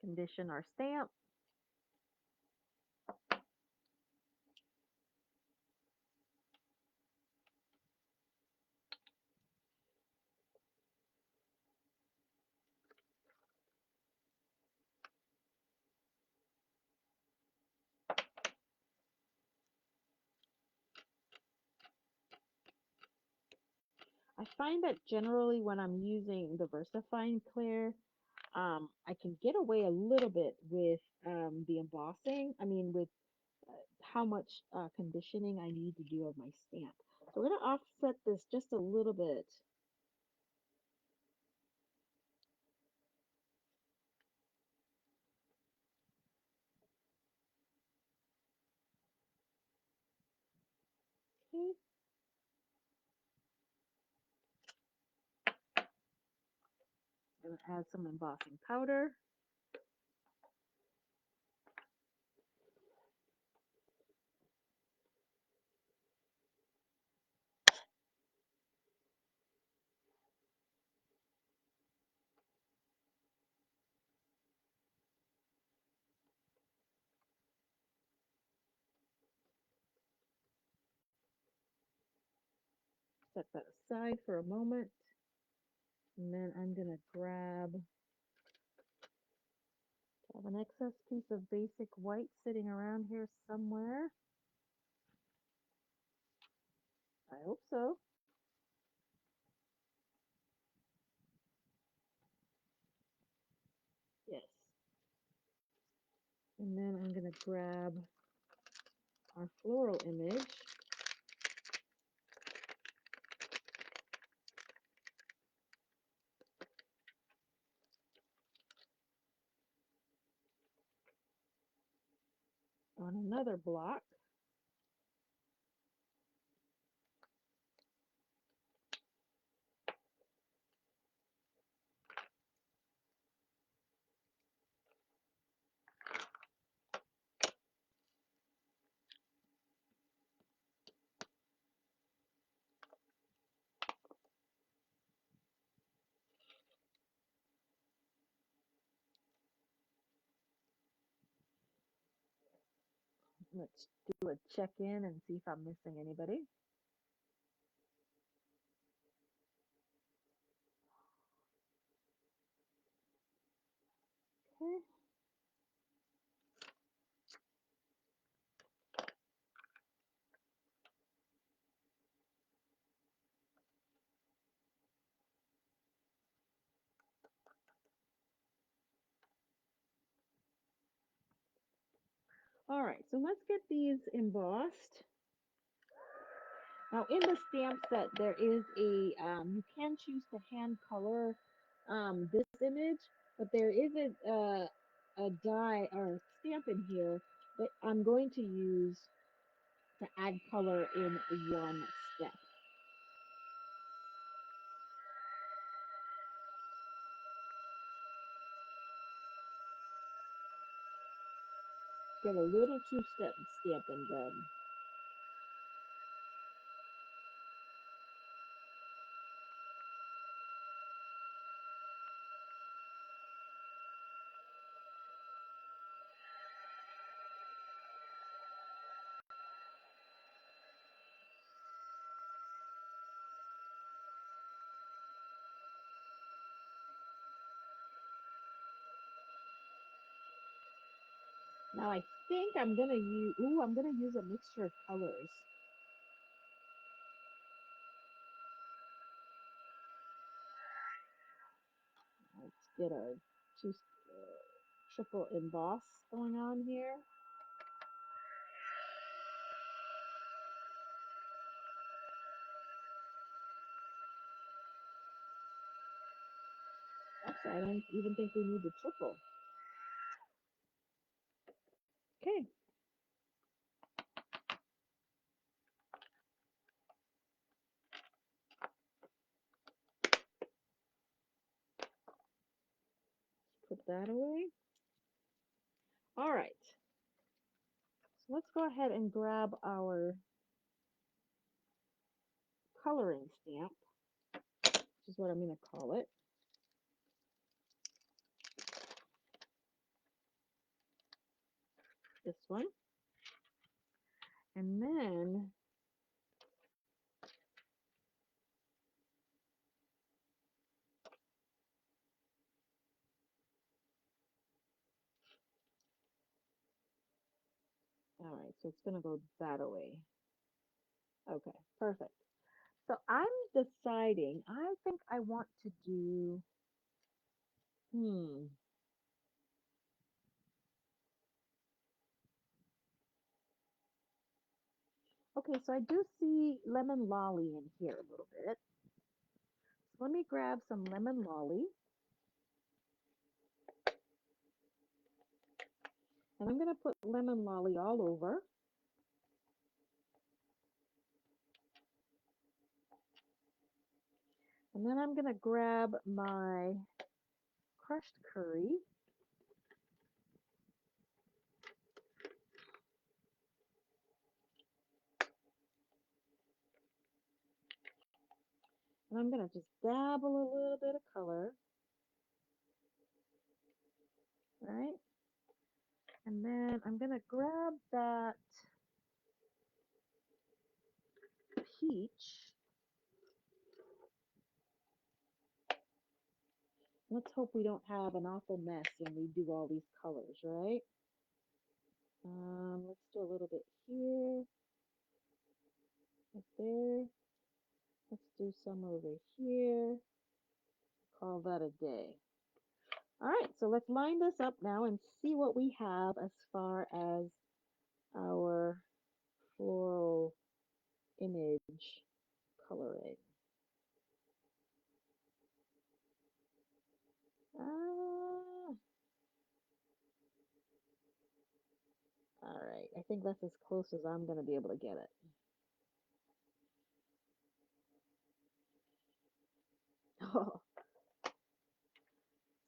Condition our stamp. I find that generally when I'm using the VersaFine Clear, I can get away a little bit with the embossing. I mean, with how much conditioning I need to do of my stamp. So we're going to offset this just a little bit. Okay. I'm going to add some embossing powder. Set that aside for a moment. And then I'm going to grab, I have an excess piece of basic white sitting around here somewhere. I hope so. Yes. And then I'm going to grab our floral image. On another block. Let's do a check-in and see if I'm missing anybody. Okay. All right, so let's get these embossed. Now in the stamp set, there is a, you can choose to hand color this image, but there is a die or stamp in here that I'm going to use to add color in one step. Get a little two-step stamping done. Now I think I'm gonna use, ooh, I'm gonna use a mixture of colors. Let's get our two, triple emboss going on here. Actually, I don't even think we need the triple. Okay. Put that away. All right. So let's go ahead and grab our coloring stamp, which is what I'm going to call it. This one. And then all right, so it's going to go that way. Okay, perfect. So I'm deciding, I think I want to do, okay, so I do see lemon lolly in here a little bit. So let me grab some lemon lolly. And I'm going to put lemon lolly all over. And then I'm going to grab my crushed curry. And I'm going to just dabble a little bit of color. Right? And then I'm going to grab that peach. Let's hope we don't have an awful mess when we do all these colors, right? Let's do a little bit here, right there. Let's do some over here. Call that a day. All right, so let's line this up now and see what we have as far as our floral image coloring. All right, I think that's as close as I'm going to be able to get it. Oh.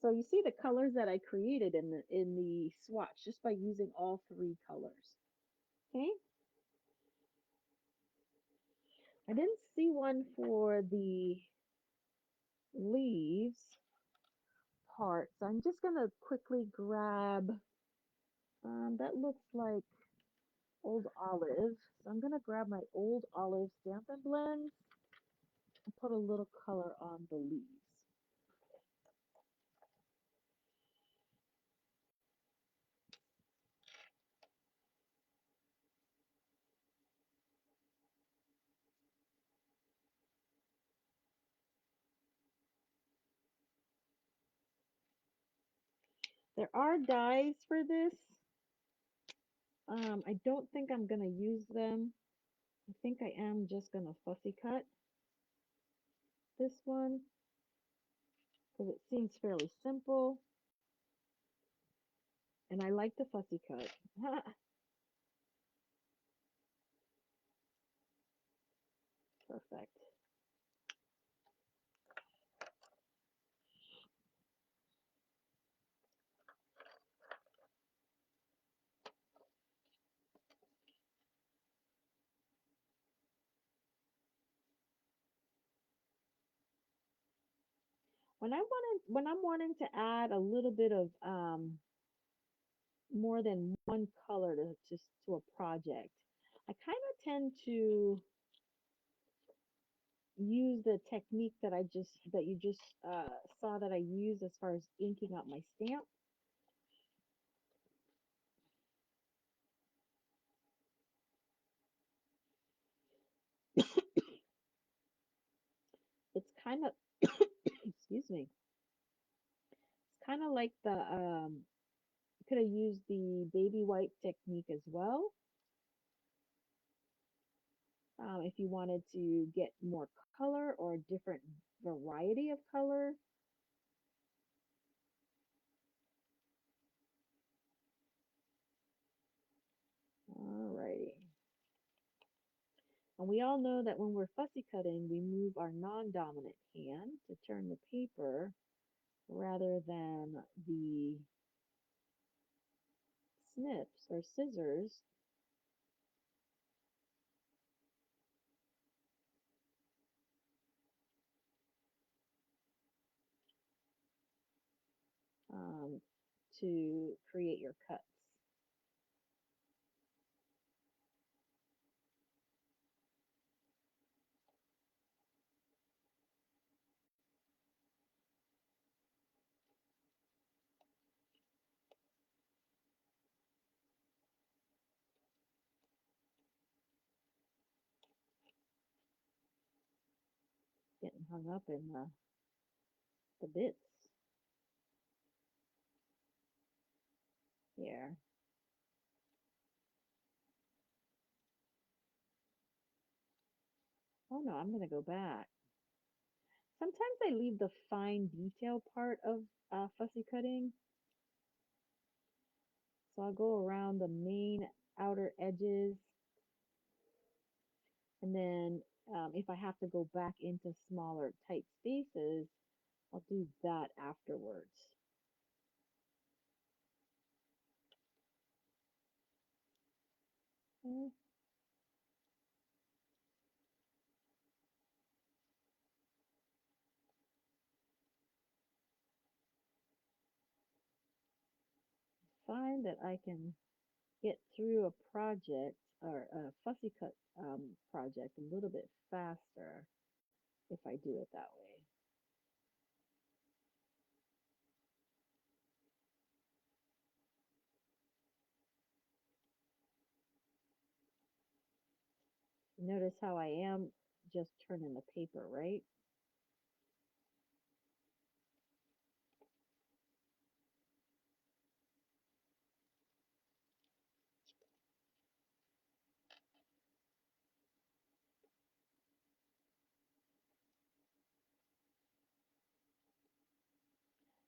So you see the colors that I created in the swatch just by using all three colors. Okay. I didn't see one for the leaves part, so I'm just gonna quickly grab. That looks like Old Olive, so I'm gonna grab my Old Olive Stampin' Blends and put a little color on the leaves. There are dies for this. I don't think I'm gonna use them. I think I am just gonna fussy cut this one because it seems fairly simple. And I like the fussy cut. Perfect. When I'm wanting to add a little bit of more than one color to just to a project, I kind of tend to use the technique that you just saw that I use as far as inking up my stamp. kind of, excuse me, it's kind of like the, you could have used the baby wipe technique as well. If you wanted to get more color or a different variety of color. Alrighty. And we all know that when we're fussy cutting, we move our non-dominant hand to turn the paper rather than the snips or scissors um, to create your cuts. Getting hung up in the bits here. Oh no, I'm going to go back. Sometimes I leave the fine detail part of fussy cutting. So I'll go around the main outer edges, and then if I have to go back into smaller tight spaces, I'll do that afterwards. I find that I can get through a project or a fussy cut project a little bit faster if I do it that way. Notice how I am just turning the paper, right?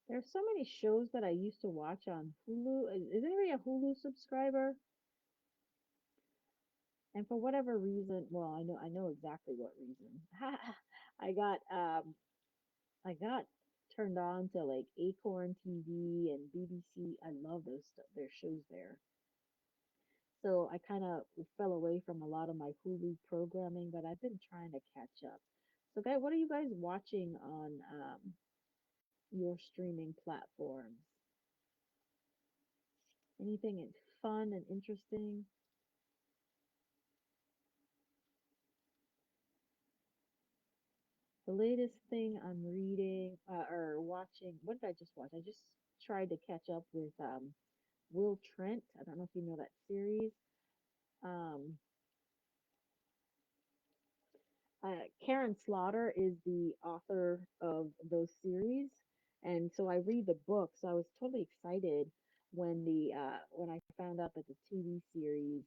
There's so many shows that I used to watch on Hulu. Is anybody a Hulu subscriber? And for whatever reason, well, I know exactly what reason. I got I got turned on to like Acorn TV and BBC. I love their shows there. So I kind of fell away from a lot of my Hulu programming, but I've been trying to catch up. So, guys, what are you guys watching on your streaming platforms? Anything fun and interesting? The latest thing I'm reading or watching, what did I just watch? I just tried to catch up with Will Trent. I don't know if you know that series. Um, Karen Slaughter is the author of those series, and so I read the book. So I was totally excited when I found out that the TV series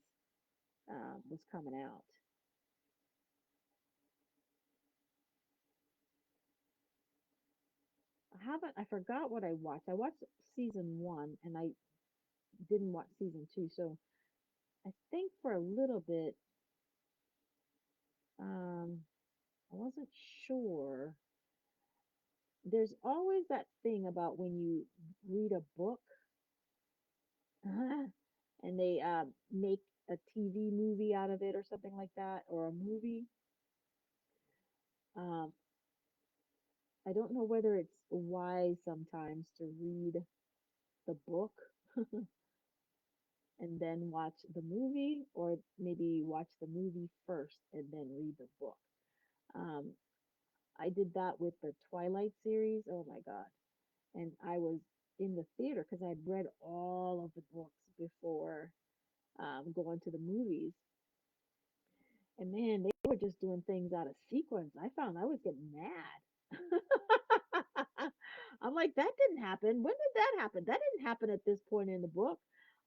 was coming out. I forgot what I watched. I watched season one, and I didn't watch season two. So I think for a little bit, um, I wasn't sure. There's always that thing about when you read a book and they make a TV movie out of it or something like that, or a movie. Um, I don't know whether it's wise sometimes to read the book and then watch the movie, or maybe watch the movie first and then read the book. Um, I did that with the Twilight series. Oh my God. And I was in the theater because I'd read all of the books before going to the movies. And man, they were just doing things out of sequence. I found I was getting mad. I'm like, that didn't happen. When did that happen? That didn't happen at this point in the book.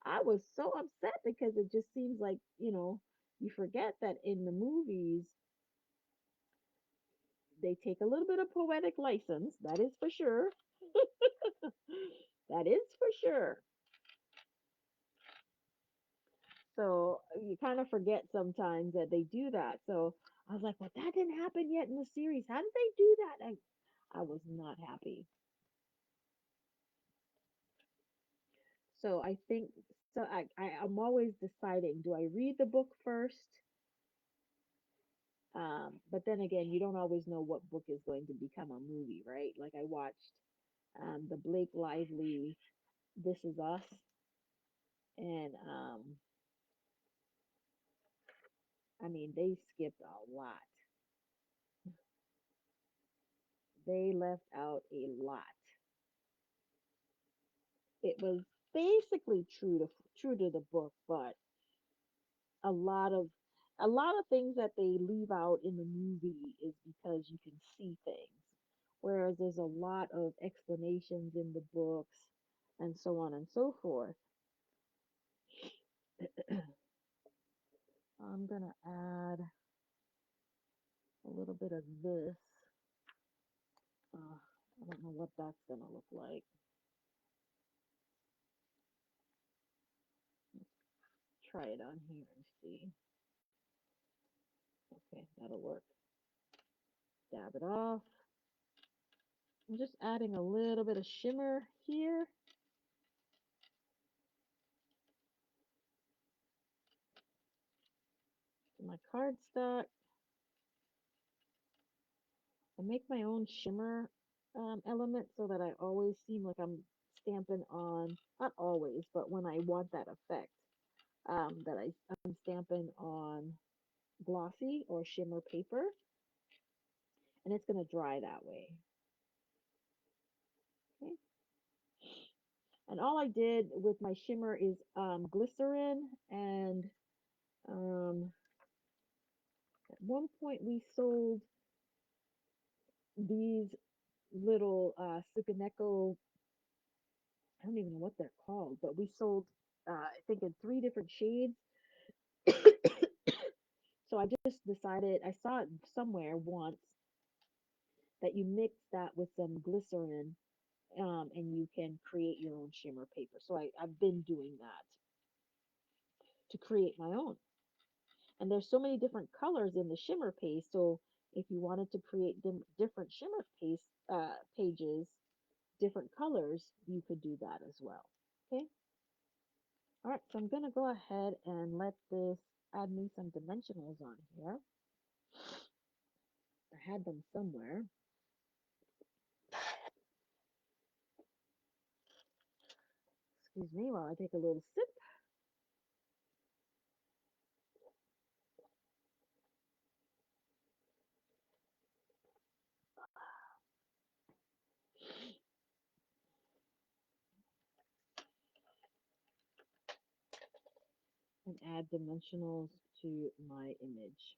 I was so upset because it just seems like, you forget that in the movies, they take a little bit of poetic license. That is for sure. That is for sure. So you kind of forget sometimes that they do that. So I was like, well, that didn't happen yet in the series. How did they do that? I was not happy. So I think so. I'm always deciding, do I read the book first? But then again, you don't always know what book is going to become a movie, right? Like I watched the Blake Lively This Is Us, and I mean, they skipped a lot. They left out a lot. It was basically true to the book, but a lot of a lot of things that they leave out in the movie is because you can see things, whereas there's a lot of explanations in the books and so on and so forth. I'm gonna add a little bit of this. I don't know what that's gonna look like. Try it on here and see. Okay, that'll work. Dab it off. I'm just adding a little bit of shimmer here to my cardstock. I make my own shimmer element so that I always seem like I'm stamping on, not always, but when I want that effect, that I'm stamping on glossy or shimmer paper, and it's going to dry that way. Okay. And all I did with my shimmer is glycerin, and um, at one point we sold these little Sukaneko, I don't even know what they're called, but we sold, I think, in three different shades. So I just decided, I saw it somewhere once that you mix that with some glycerin, and you can create your own shimmer paper. So I've been doing that to create my own. And there's so many different colors in the shimmer paste. So if you wanted to create different shimmer paste pages, different colors, you could do that as well. Okay. All right. So I'm going to go ahead and let this add me some dimensionals on here. I had them somewhere. Excuse me while I take a little sip. And add dimensionals to my image.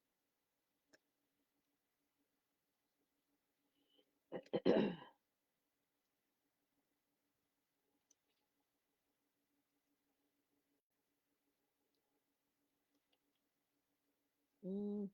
Hmm.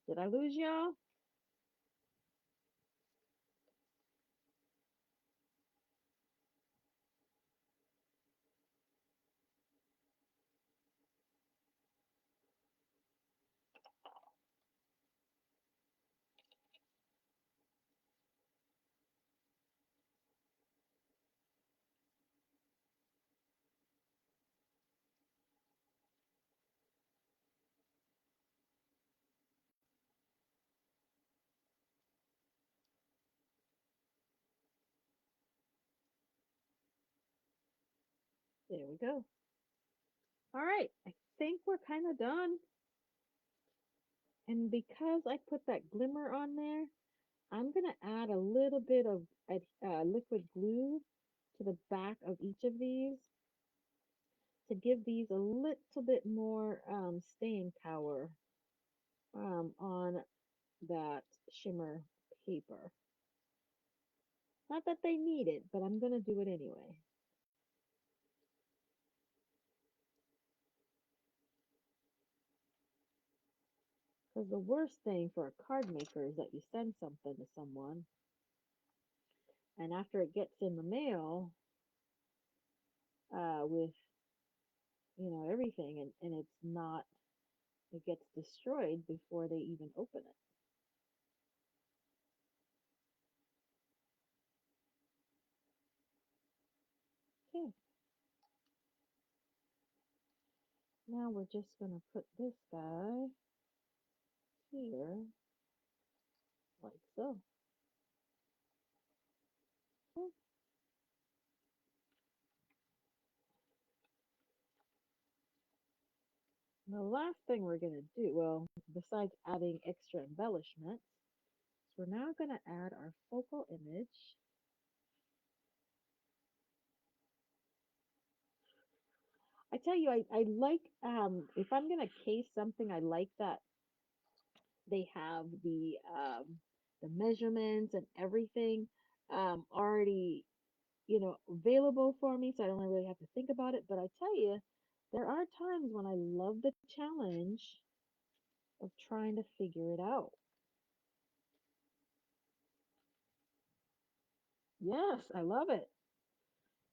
Did I lose y'all? There we go. All right, I think we're kind of done. And because I put that glimmer on there, I'm going to add a little bit of liquid glue to the back of each of these to give these a little bit more staying power on that shimmer paper. Not that they need it, but I'm going to do it anyway. Because the worst thing for a card maker is that you send something to someone, and after it gets in the mail with, everything, and it's not, it gets destroyed before they even open it. Okay, now we're just going to put this guy here, like so. Okay. The last thing we're going to do, well, besides adding extra embellishments, is we're now going to add our focal image. I tell you, I like, if I'm going to case something, I like that they have the measurements and everything already, available for me, so I don't really have to think about it. But I tell you, there are times when I love the challenge of trying to figure it out. Yes, I love it.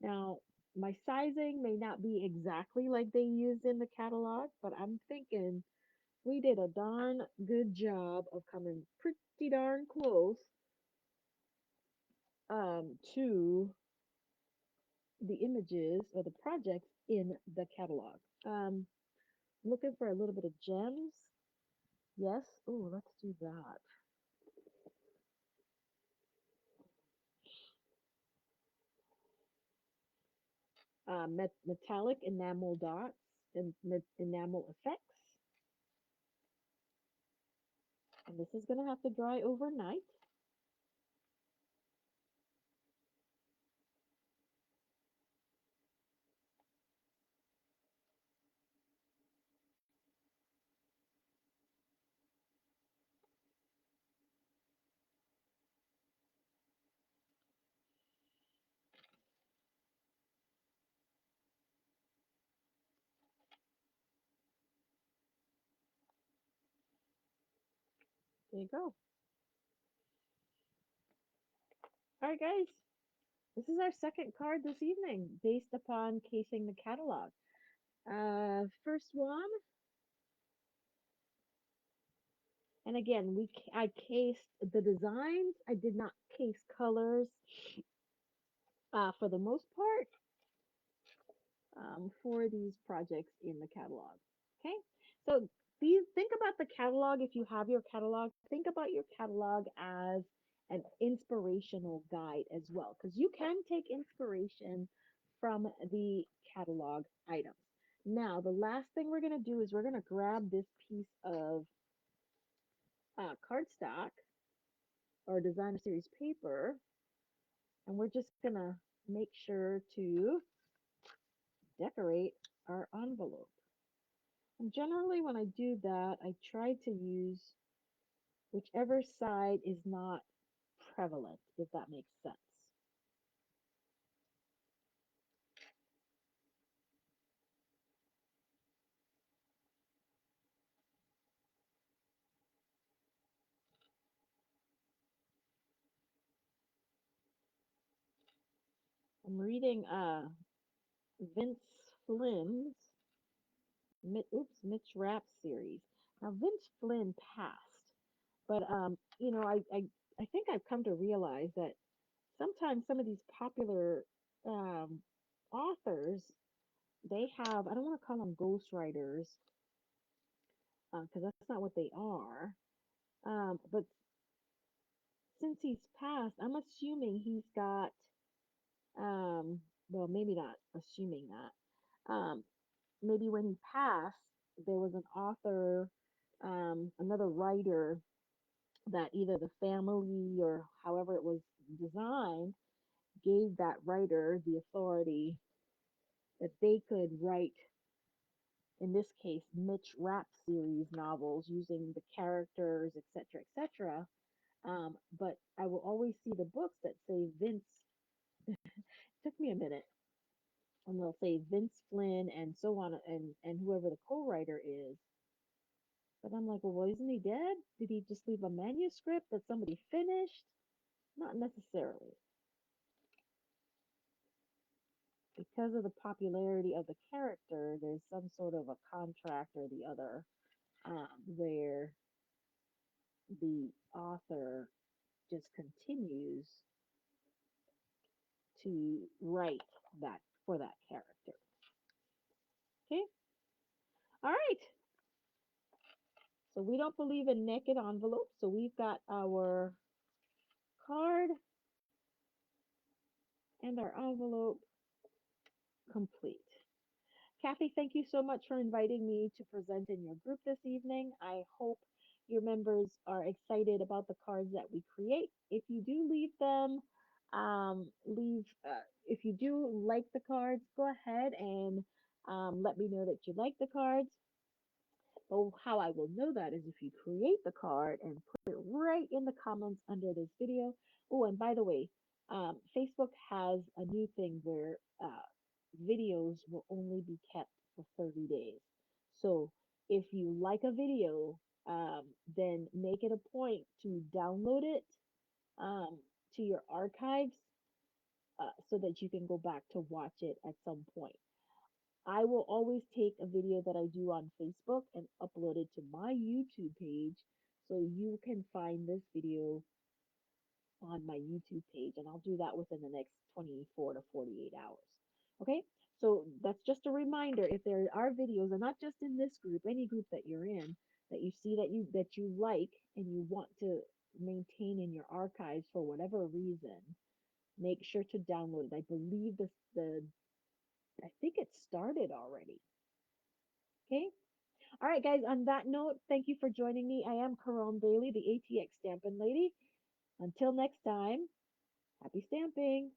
Now, my sizing may not be exactly like they used in the catalog, but I'm thinking we did a darn good job of coming pretty darn close to the images or the projects in the catalog. Looking for a little bit of gems. Yes. Oh, let's do that. Metallic enamel dots and enamel effects. And this is going to have to dry overnight. There you go. All right, guys. This is our second card this evening based upon casing the catalog. First one, and again, I cased the designs. I did not case colors for the most part for these projects in the catalog. Okay, so think about the catalog. If you have your catalog, think about your catalog as an inspirational guide as well, because you can take inspiration from the catalog items. Now, the last thing we're going to do is we're going to grab this piece of cardstock or designer series paper, and we're just going to make sure to decorate our envelope. And generally, when I do that, I try to use whichever side is not prevalent, if that makes sense. I'm reading Vince Flynn's Mitch Rapp series. Now Vince Flynn passed, but I think I've come to realize that sometimes some of these popular um, authors, they have, I don't want to call them ghostwriters because that's not what they are. But since he's passed, I'm assuming he's got, well, maybe not assuming that. Um, Maybe when he passed, there was an author, another writer that either the family or however it was designed gave that writer the authority that they could write, in this case, Mitch Rapp series novels using the characters, etc., etc. But I will always see the books that say Vince. It took me a minute, and they'll say Vince Flynn and so on, and whoever the co-writer is. But I'm like, well, isn't he dead? Did he just leave a manuscript that somebody finished? Not necessarily. Because of the popularity of the character, there's some sort of a contract or the other, where the author just continues to write that for that character. Okay? All right. So we don't believe in naked envelopes. So we've got our card and our envelope complete. Kathy, thank you so much for inviting me to present in your group this evening. I hope your members are excited about the cards that we create. If you do leave them, if you do like the cards, go ahead and let me know that you like the cards. But how I will know that is if you create the card and put it right in the comments under this video. Oh, and by the way, Facebook has a new thing where videos will only be kept for 30 days. So if you like a video, then make it a point to download it um, to your archives so that you can go back to watch it at some point. I will always take a video that I do on Facebook and upload it to my YouTube page so you can find this video on my YouTube page, and I'll do that within the next 24 to 48 hours. Okay, so that's just a reminder, if there are videos, and not just in this group, any group that you're in, that you see that you like and you want to maintain in your archives for whatever reason, make sure to download it. I believe I think it started already. Okay. All right, guys, on that note, thank you for joining me. I am Caron Bailey, the ATX Stampin' Lady. Until next time, happy stamping.